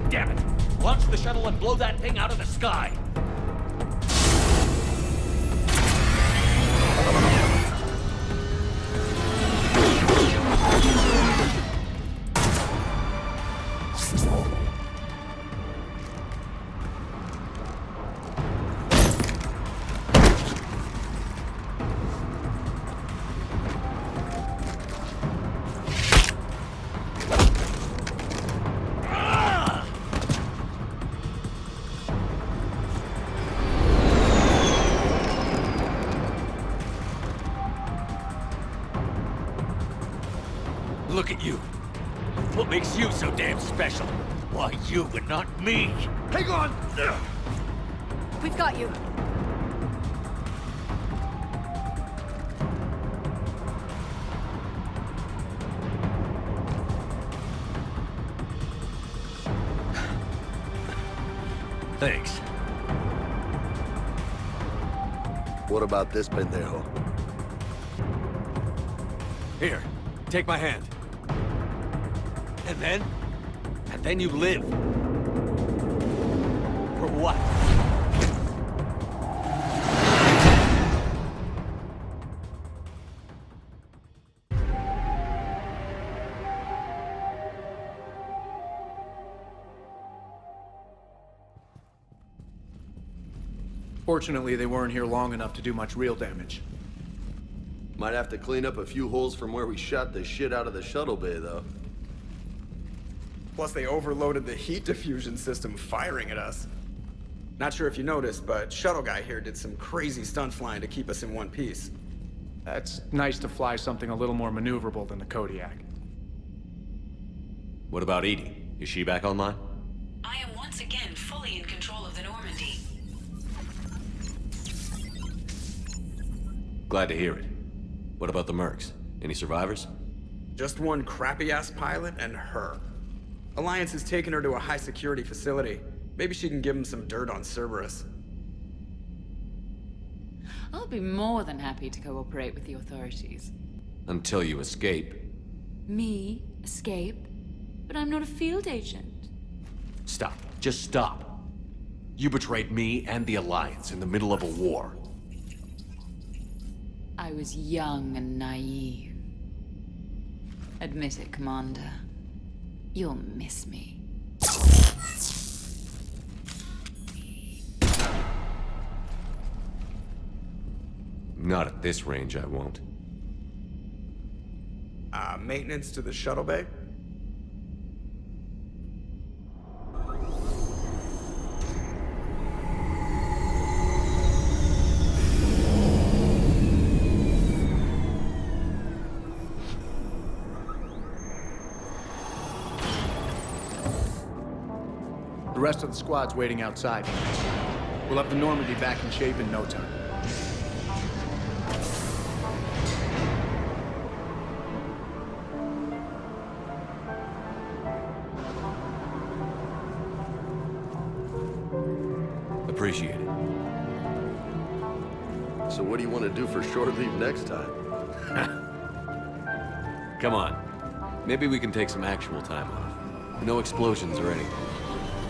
Damn it! Launch the shuttle and blow that thing out of the sky! Look at you. What makes you so damn special? Why you and not me? Hang on! We've got you. Thanks. What about this pendejo? Here, take my hand. And then you live. For what? Fortunately, they weren't here long enough to do much real damage. Might have to clean up a few holes from where we shot the shit out of the shuttle bay, though. Plus, they overloaded the heat diffusion system firing at us. Not sure if you noticed, but Shuttle Guy here did some crazy stunt flying to keep us in one piece. That's nice to fly something a little more maneuverable than the Kodiak. What about Edie? Is she back online? I am once again fully in control of the Normandy. Glad to hear it. What about the mercs? Any survivors? Just one crappy-ass pilot and her. Alliance has taken her to a high-security facility. Maybe she can give him some dirt on Cerberus. I'll be more than happy to cooperate with the authorities. Until you escape. Me? Escape? But I'm not a field agent. Stop. Just stop. You betrayed me and the Alliance in the middle of a war. I was young and naive. Admit it, Commander. You'll miss me. Not at this range, I won't. Maintenance to the shuttle bay? The rest of the squad's waiting outside. We'll have the Normandy back in shape in no time. Appreciate it. So what do you want to do for short leave next time? Come on. Maybe we can take some actual time off. No explosions or anything.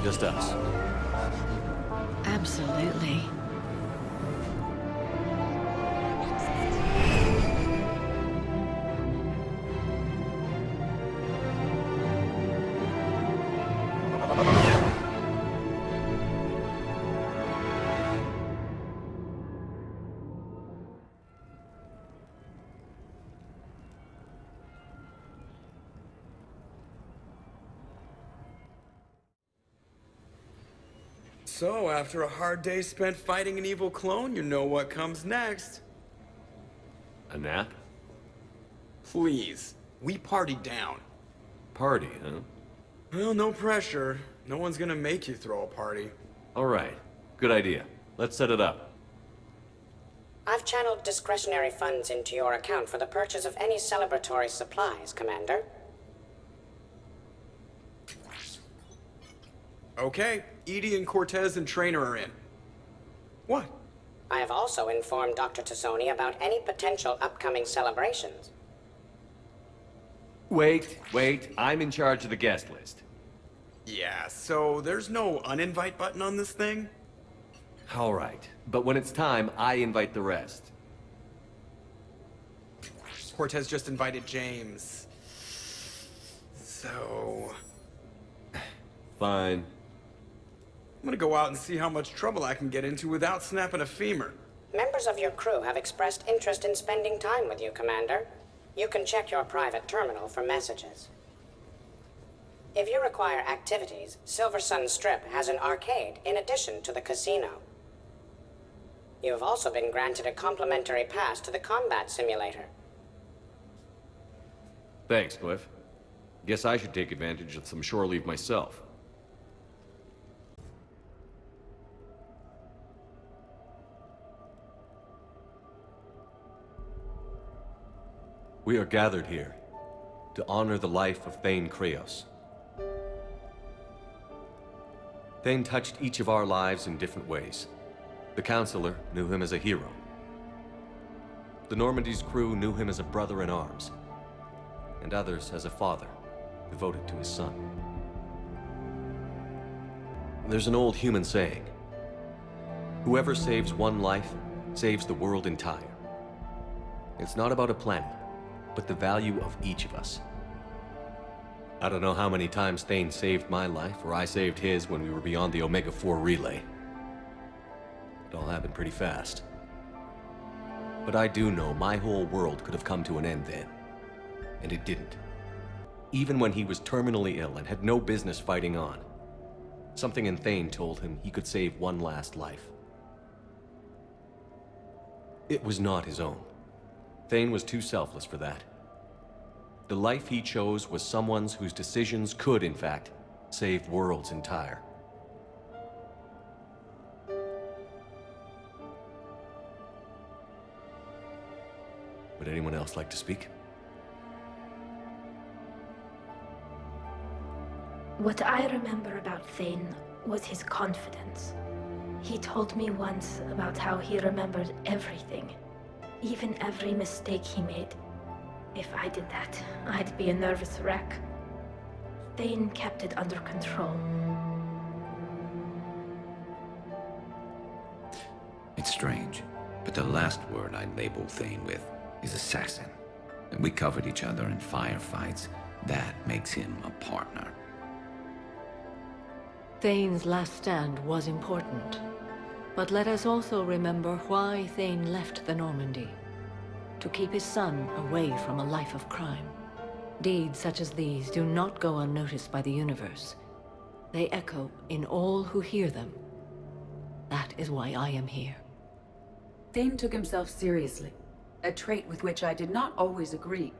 Just us. Absolutely. So, after a hard day spent fighting an evil clone, you know what comes next. A nap? Please. We party down. Party, huh? Well, no pressure. No one's gonna make you throw a party. All right. Good idea. Let's set it up. I've channeled discretionary funds into your account for the purchase of any celebratory supplies, Commander. Okay, Edie and Cortez and Traynor are in. What? I have also informed Dr. Tassoni about any potential upcoming celebrations. Wait. I'm in charge of the guest list. Yeah, so there's no uninvite button on this thing? All right. But when it's time, I invite the rest. Cortez just invited James. So... Fine. I'm gonna go out and see how much trouble I can get into without snapping a femur. Members of your crew have expressed interest in spending time with you, Commander. You can check your private terminal for messages. If you require activities, Silver Sun Strip has an arcade in addition to the casino. You have also been granted a complimentary pass to the combat simulator. Thanks, Cliff. Guess I should take advantage of some shore leave myself. We are gathered here to honor the life of Thane Kreos. Thane touched each of our lives in different ways. The Counselor knew him as a hero. The Normandy's crew knew him as a brother in arms, and others as a father devoted to his son. There's an old human saying, whoever saves one life saves the world entire. It's not about a planet, but the value of each of us. I don't know how many times Thane saved my life, or I saved his when we were beyond the Omega 4 relay. It all happened pretty fast. But I do know my whole world could have come to an end then. And it didn't. Even when he was terminally ill and had no business fighting on, something in Thane told him he could save one last life. It was not his own. Thane was too selfless for that. The life he chose was someone's whose decisions could, in fact, save worlds entire. Would anyone else like to speak? What I remember about Thane was his confidence. He told me once about how he remembered everything, even every mistake he made. If I did that, I'd be a nervous wreck. Thane kept it under control. It's strange, but the last word I'd label Thane with is assassin. And we covered each other in firefights. That makes him a partner. Thane's last stand was important. But let us also remember why Thane left the Normandy. To keep his son away from a life of crime. Deeds such as these do not go unnoticed by the universe. They echo in all who hear them. That is why I am here. Thane took himself seriously, a trait with which I did not always agree.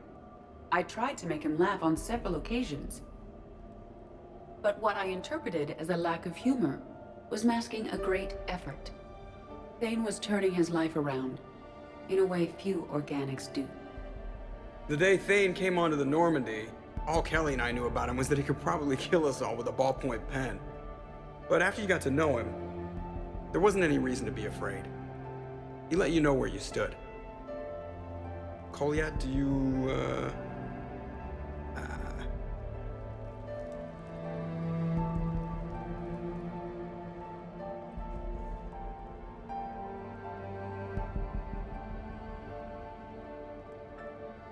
I tried to make him laugh on several occasions. But what I interpreted as a lack of humor was masking a great effort. Thane was turning his life around, in a way few organics do. The day Thane came onto the Normandy, all Kelly and I knew about him was that he could probably kill us all with a ballpoint pen. But after you got to know him, there wasn't any reason to be afraid. He let you know where you stood. Kolyat, do you,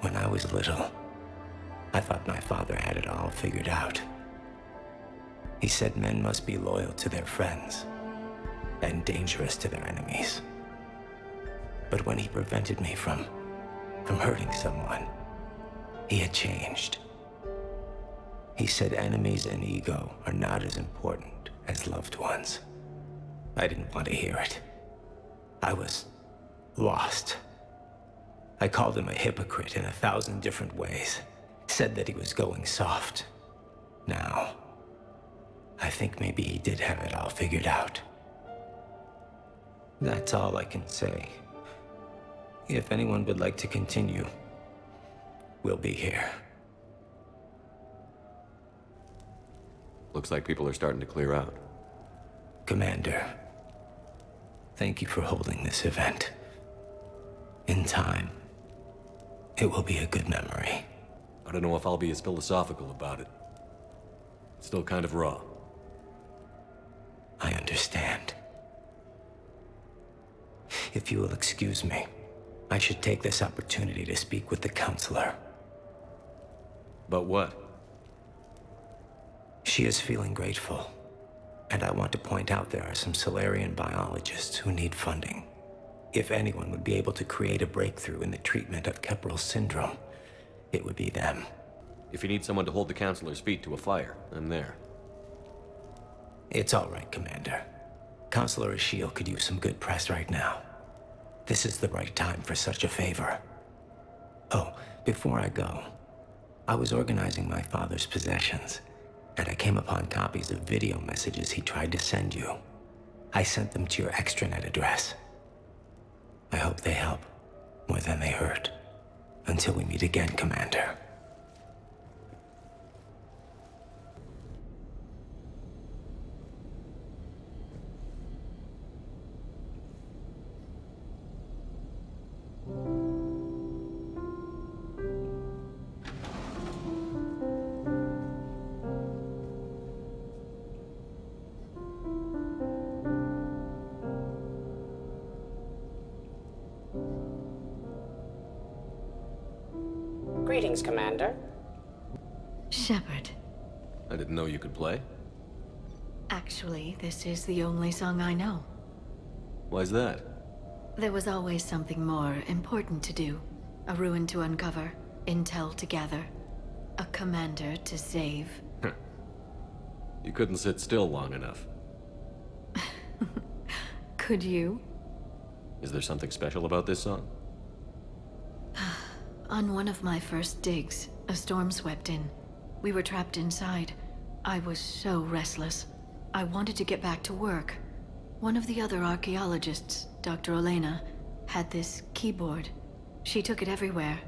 When I was little, I thought my father had it all figured out. He said men must be loyal to their friends and dangerous to their enemies. But when he prevented me from hurting someone, he had changed. He said enemies and ego are not as important as loved ones. I didn't want to hear it. I was lost. I called him a hypocrite in 1,000 different ways. Said that he was going soft. Now, I think maybe he did have it all figured out. That's all I can say. If anyone would like to continue, we'll be here. Looks like people are starting to clear out. Commander, thank you for holding this event. In time, it will be a good memory. I don't know if I'll be as philosophical about it. Still kind of raw. I understand. If you will excuse me, I should take this opportunity to speak with the counselor. But what? She is feeling grateful, and I want to point out there are some Salarian biologists who need funding. If anyone would be able to create a breakthrough in the treatment of Kepral syndrome, it would be them. If you need someone to hold the counselor's feet to a fire, I'm there. It's all right, Commander. Counselor Ashiel could use some good press right now. This is the right time for such a favor. Oh, before I go, I was organizing my father's possessions, and I came upon copies of video messages he tried to send you. I sent them to your extranet address. I hope they help more than they hurt. Until we meet again, Commander. Greetings, Commander. Shepard. I didn't know you could play. Actually, this is the only song I know. Why's that? There was always something more important to do. A ruin to uncover, intel to gather, a commander to save. You couldn't sit still long enough. Could you? Is there something special about this song? On one of my first digs, a storm swept in. We were trapped inside. I was so restless. I wanted to get back to work. One of the other archaeologists, Dr. Elena, had this keyboard. She took it everywhere.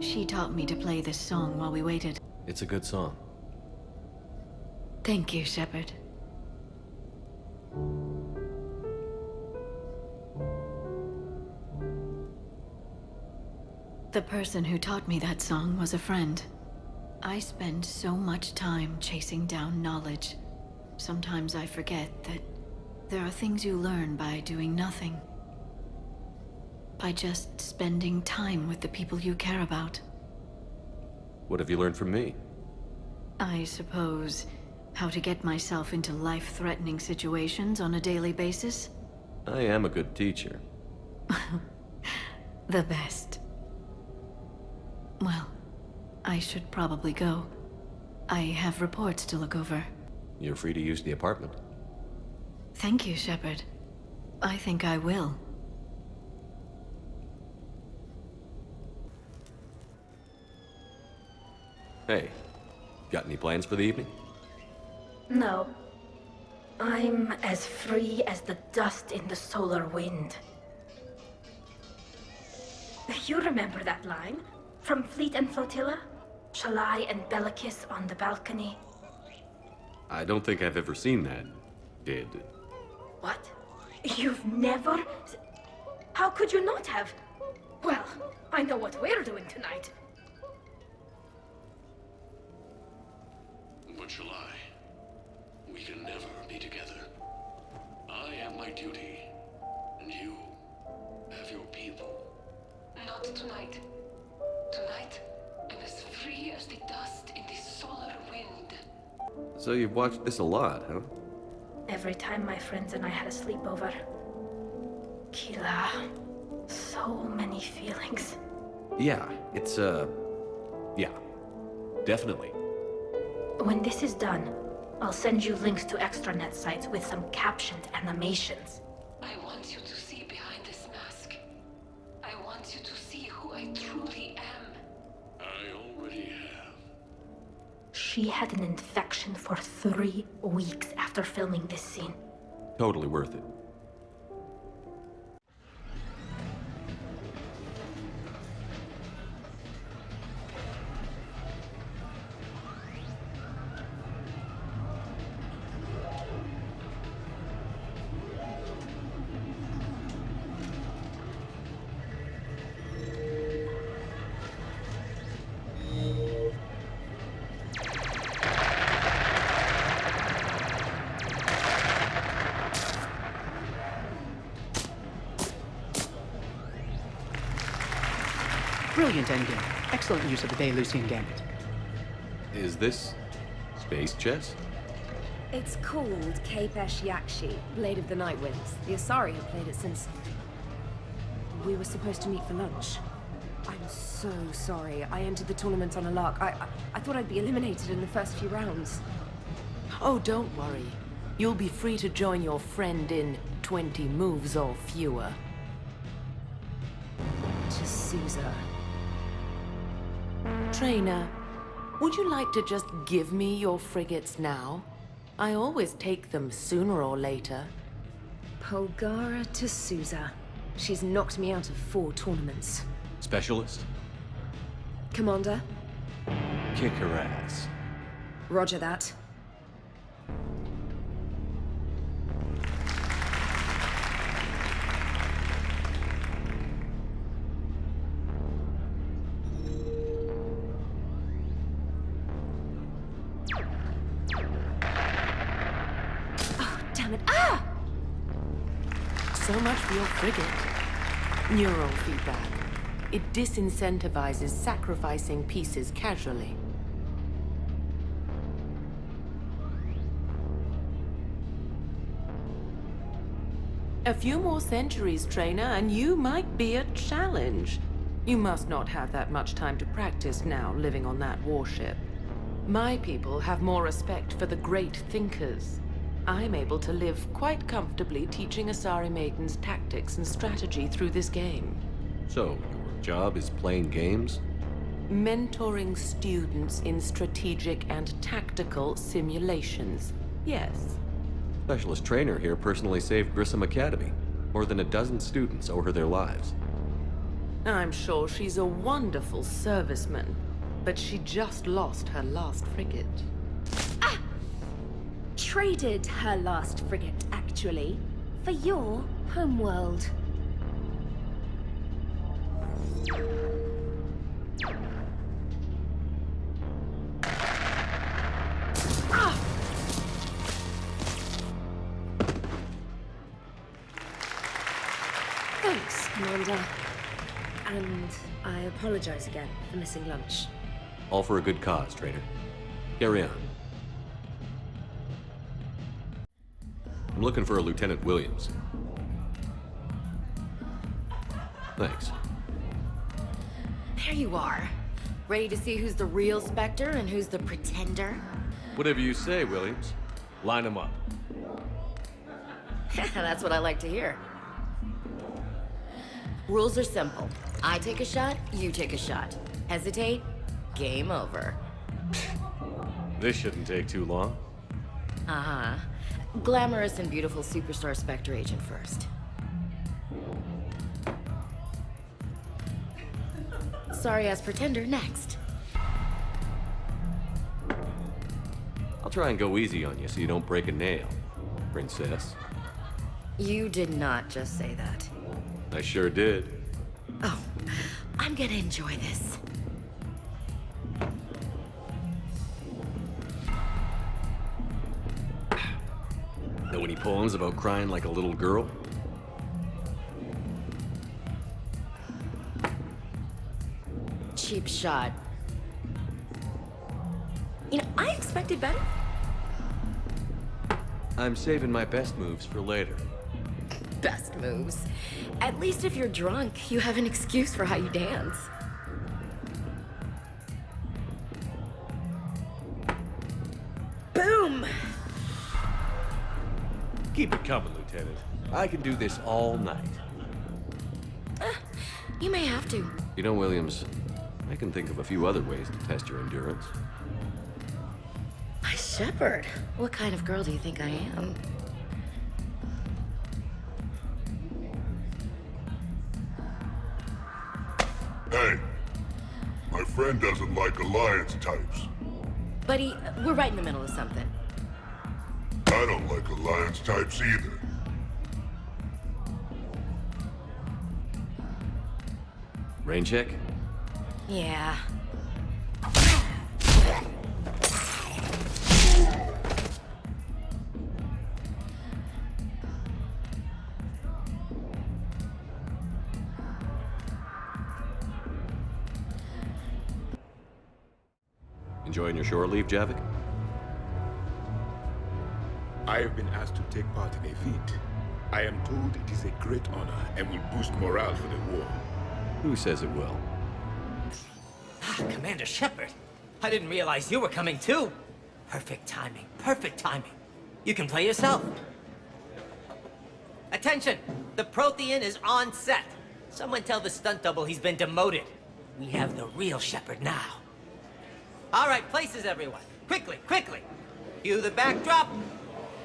She taught me to play this song while we waited. It's a good song. Thank you, Shepard. The person who taught me that song was a friend. I spend so much time chasing down knowledge. Sometimes I forget that there are things you learn by doing nothing. By just spending time with the people you care about. What have you learned from me? I suppose how to get myself into life-threatening situations on a daily basis. I am a good teacher. The best. Well, I should probably go. I have reports to look over. You're free to use the apartment. Thank you, Shepard. I think I will. Hey, got any plans for the evening? No. I'm as free as the dust in the solar wind. You remember that line? From Fleet and Flotilla? Shalai and Bellicus on the balcony? I don't think I've ever seen that. Did. What? You've never? How could you not have? Well, I know what we're doing tonight. But Shalai, we can never be together. I have my duty, and you have your people. Not tonight. Tonight, I'm as free as the dust in the solar wind. So you've watched this a lot, huh? Every time my friends and I had a sleepover. Kila. So many feelings. Yeah, it's, yeah. Definitely. When this is done, I'll send you links to extranet sites with some captioned animations. I want you to see behind this mask. I want you to see who I truly am. I already have. She had an infection for 3 weeks after filming this scene. Totally worth it. Brilliant endgame. Excellent use of the Day-Lucian Gambit. Is this space chess? It's called Kapesh Yakshi, Blade of the Night Winds. The Asari have played it since... we were supposed to meet for lunch. I'm so sorry. I entered the tournament on a lark. I thought I'd be eliminated in the first few rounds. Oh, don't worry. You'll be free to join your friend in 20 moves or fewer. To Sousa. Trainer, would you like to just give me your frigates now? I always take them sooner or later. Polgara to Sousa. She's knocked me out of 4 tournaments. Specialist? Commander? Kick her ass. Roger that. So much for your frigate. Neural feedback. It disincentivizes sacrificing pieces casually. A few more centuries, Trainer, and you might be a challenge. You must not have that much time to practice now, living on that warship. My people have more respect for the great thinkers. I'm able to live quite comfortably teaching Asari maidens tactics and strategy through this game. So, your job is playing games? Mentoring students in strategic and tactical simulations. Yes. Specialist trainer here personally saved Grissom Academy. More than a dozen students owe her their lives. I'm sure she's a wonderful serviceman, but she just lost her last frigate. Traded her last frigate, actually, for your homeworld. Thanks, Commander. And I apologize again for missing lunch. All for a good cause, trainer. Carry on. I'm looking for a Lieutenant Williams. Thanks. There you are. Ready to see who's the real Spectre and who's the pretender? Whatever you say, Williams. Line them up. That's what I like to hear. Rules are simple. I take a shot, you take a shot. Hesitate, game over. This shouldn't take too long. Uh-huh. Glamorous and beautiful superstar Spectre agent first. Sorry-ass pretender next. I'll try and go easy on you so you don't break a nail, princess. You did not just say that. I sure did. Oh, I'm gonna enjoy this. Know any poems about crying like a little girl? Cheap shot. You know, I expected better. I'm saving my best moves for later. Best moves. At least if you're drunk, you have an excuse for how you dance. Boom! Keep it coming, Lieutenant. I can do this all night. You may have to. You know, Williams, I can think of a few other ways to test your endurance. My Shepard. What kind of girl do you think I am? Hey, my friend doesn't like alliance types. Buddy, we're right in the middle of something. I don't like alliance types either. Rain check? Yeah. Enjoying your shore leave, Javik? I have been asked to take part in a feat. I am told it is a great honor and will boost morale for the war. Who says it will? Commander Shepard, I didn't realize you were coming too. Perfect timing, perfect timing. You can play yourself. Attention, the Prothean is on set. Someone tell the stunt double he's been demoted. We have the real Shepard now. All right, places everyone. Quickly, quickly. Cue the backdrop.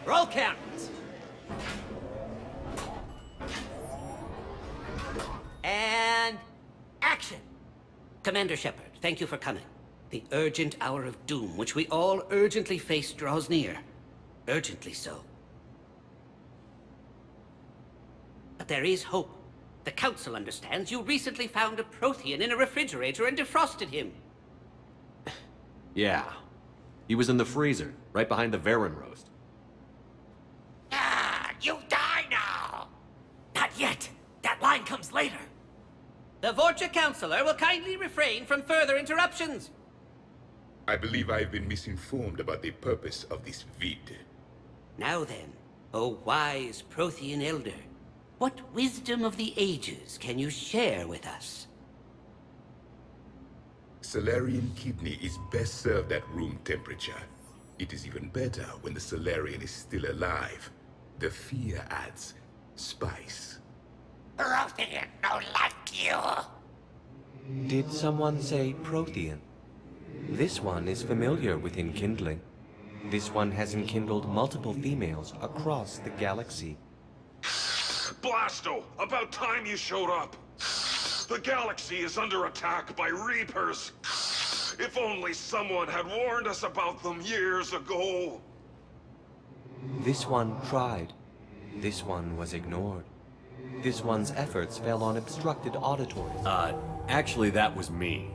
Roll cameras. And action. Commander Shepard, thank you for coming. The urgent hour of doom, which we all urgently face, draws near. Urgently so. But there is hope. The Council understands you recently found a Prothean in a refrigerator and defrosted him. Yeah. He was in the freezer, right behind the Varen roast. You die now! Not yet. That line comes later. The Vorcha Councilor will kindly refrain from further interruptions. I believe I've been misinformed about the purpose of this vid. Now then, O wise Prothean Elder, what wisdom of the ages can you share with us? Salarian kidney is best served at room temperature. It is even better when the Salarian is still alive. The fear adds spice. Prothean don't like you. Did someone say Prothean? This one is familiar with enkindling. This one has enkindled multiple females across the galaxy. Blasto, about time you showed up. The galaxy is under attack by Reapers. If only someone had warned us about them years ago. This one tried. This one was ignored. This one's efforts fell on obstructed auditories. Actually, that was me.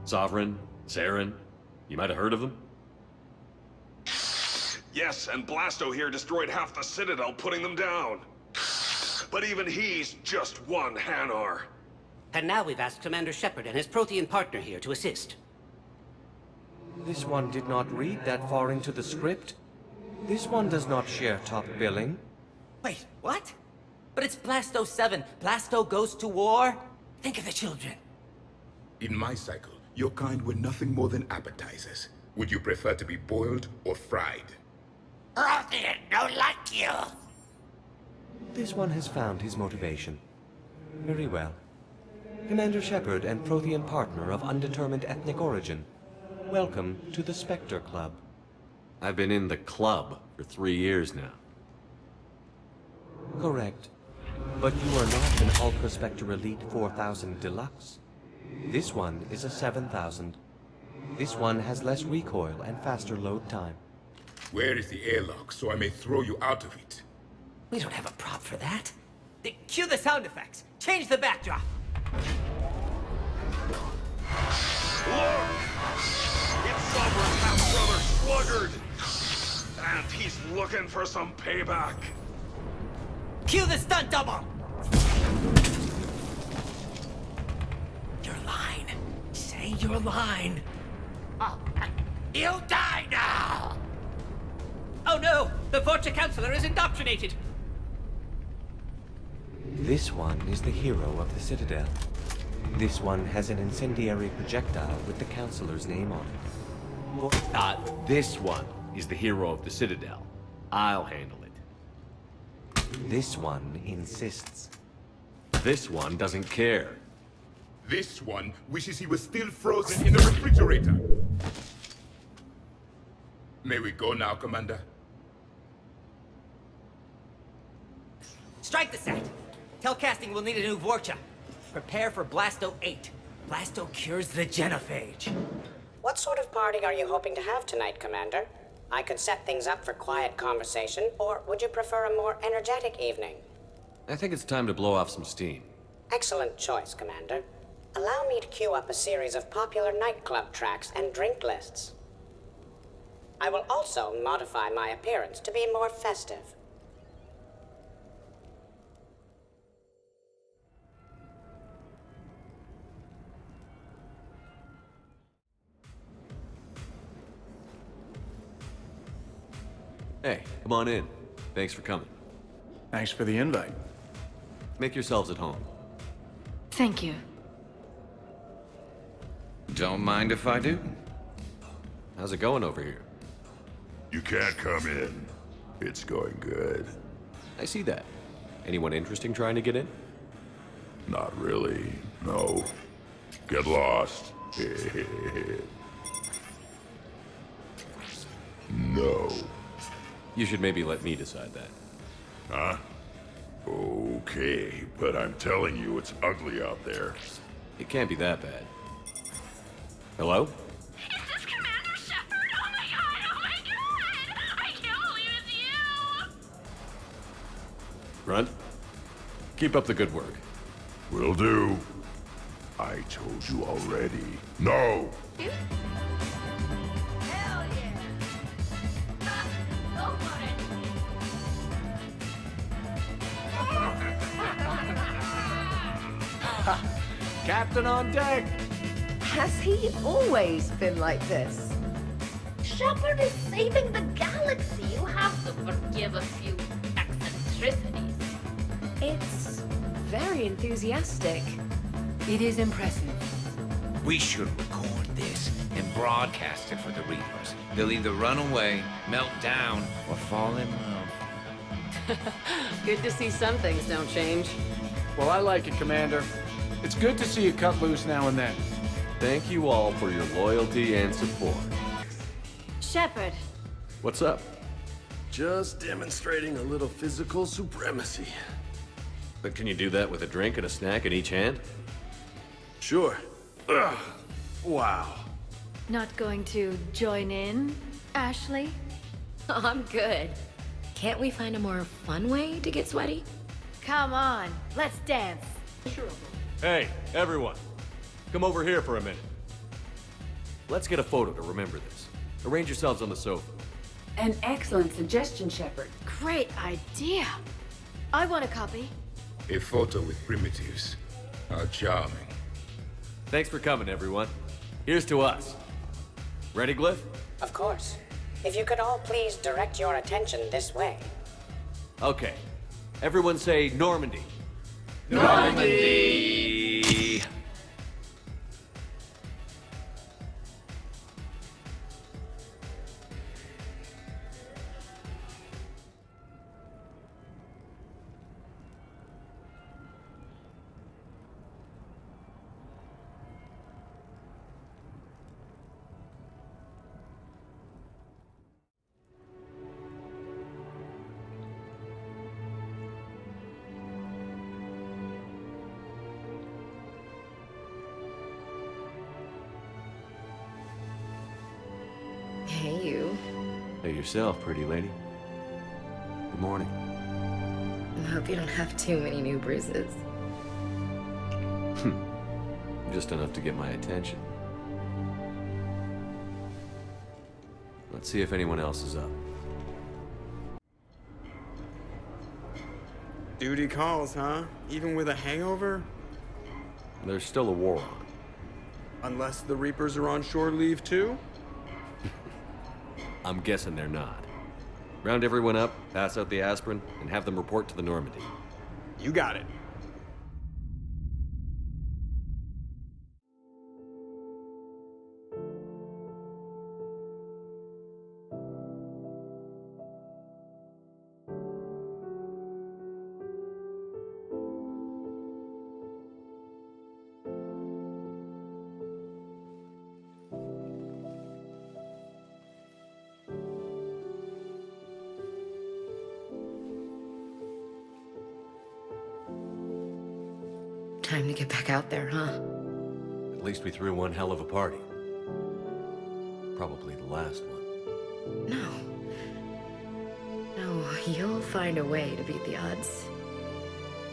Sovereign, Saren, you might have heard of them? Yes, and Blasto here destroyed half the Citadel, putting them down. But even he's just one Hanar. And now we've asked Commander Shepard and his Prothean partner here to assist. This one did not read that far into the script. This one does not share top billing. Wait, what? But it's Blasto 7. Blasto goes to war? Think of the children. In my cycle, your kind were nothing more than appetizers. Would you prefer to be boiled or fried? Prothean don't like you. This one has found his motivation. Very well. Commander Shepard and Prothean partner of undetermined ethnic origin. Welcome to the Spectre Club. I've been in the club for 3 years now. Correct. But you are not an Ultra Spectre Elite 4000 Deluxe. This one is a 7000. This one has less recoil and faster load time. Where is the airlock so I may throw you out of it? We don't have a prop for that. Cue the sound effects. Change the backdrop. Look! It's Sovereign half-brother Sluggard! And he's looking for some payback. Cue the stunt double! Your line. Say your line. Oh, you die now! Oh no! The Vorcha Counselor is indoctrinated! This one is the hero of the Citadel. This one has an incendiary projectile with the Counselor's name on it. This one is the hero of the Citadel. I'll handle it. This one insists. This one doesn't care. This one wishes he was still frozen in the refrigerator. May we go now, Commander? Strike the set! Telcasting will need a new Vorcha. Prepare for Blasto 8. Blasto cures the genophage. What sort of party are you hoping to have tonight, Commander? I could set things up for quiet conversation, or would you prefer a more energetic evening? I think it's time to blow off some steam. Excellent choice, Commander. Allow me to queue up a series of popular nightclub tracks and drink lists. I will also modify my appearance to be more festive. Hey, come on in. Thanks for coming. Thanks for the invite. Make yourselves at home. Thank you. Don't mind if I do. How's it going over here? You can't come in. It's going good. I see that. Anyone interesting trying to get in? Not really, no. Get lost. No. You should maybe let me decide that. Huh? Okay, but I'm telling you, it's ugly out there. It can't be that bad. Hello? Is this Commander Shepard? Oh my god! I can't believe it's you! Grunt? Keep up the good work. Will do. I told you already. No! Hell yeah! Go for it! Captain on deck! Has he always been like this? Shepard is saving the galaxy. You have to forgive a few eccentricities. It's very enthusiastic. It is impressive. We should record this and broadcast it for the Reapers. They'll either run away, melt down, or fall in love. Good to see some things don't change. Well, I like it, Commander. It's good to see you cut loose now and then. Thank you all for your loyalty and support. Shepard. What's up? Just demonstrating a little physical supremacy. But can you do that with a drink and a snack in each hand? Sure. Ugh. Wow. Not going to join in, Ashley? Oh, I'm good. Can't we find a more fun way to get sweaty? Come on, let's dance. Hey, everyone. Come over here for a minute. Let's get a photo to remember this. Arrange yourselves on the sofa. An excellent suggestion, Shepard. Great idea. I want a copy. A photo with primitives. How charming. Thanks for coming, everyone. Here's to us. Ready, Glyph? Of course. If you could all please direct your attention this way. Okay. Everyone say Normandy. Normandy! Hey, you. Hey yourself, pretty lady. Good morning. I hope you don't have too many new bruises. Just enough to get my attention. Let's see if anyone else is up. Duty calls, huh? Even with a hangover? There's still a war on. Unless the Reapers are on shore leave too? I'm guessing they're not. Round everyone up, pass out the aspirin, and have them report to the Normandy. You got it. Time to get back out there, huh? At least we threw one hell of a party. Probably the last one. No. No, you'll find a way to beat the odds.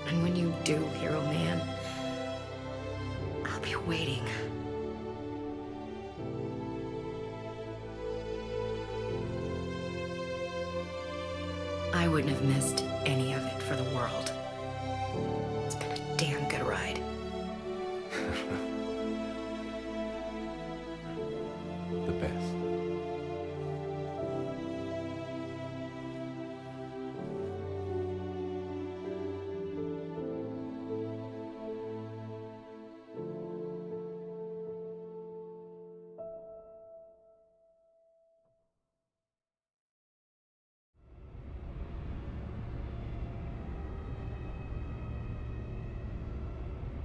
And when you do, hero man, I'll be waiting. I wouldn't have missed any of it for the world.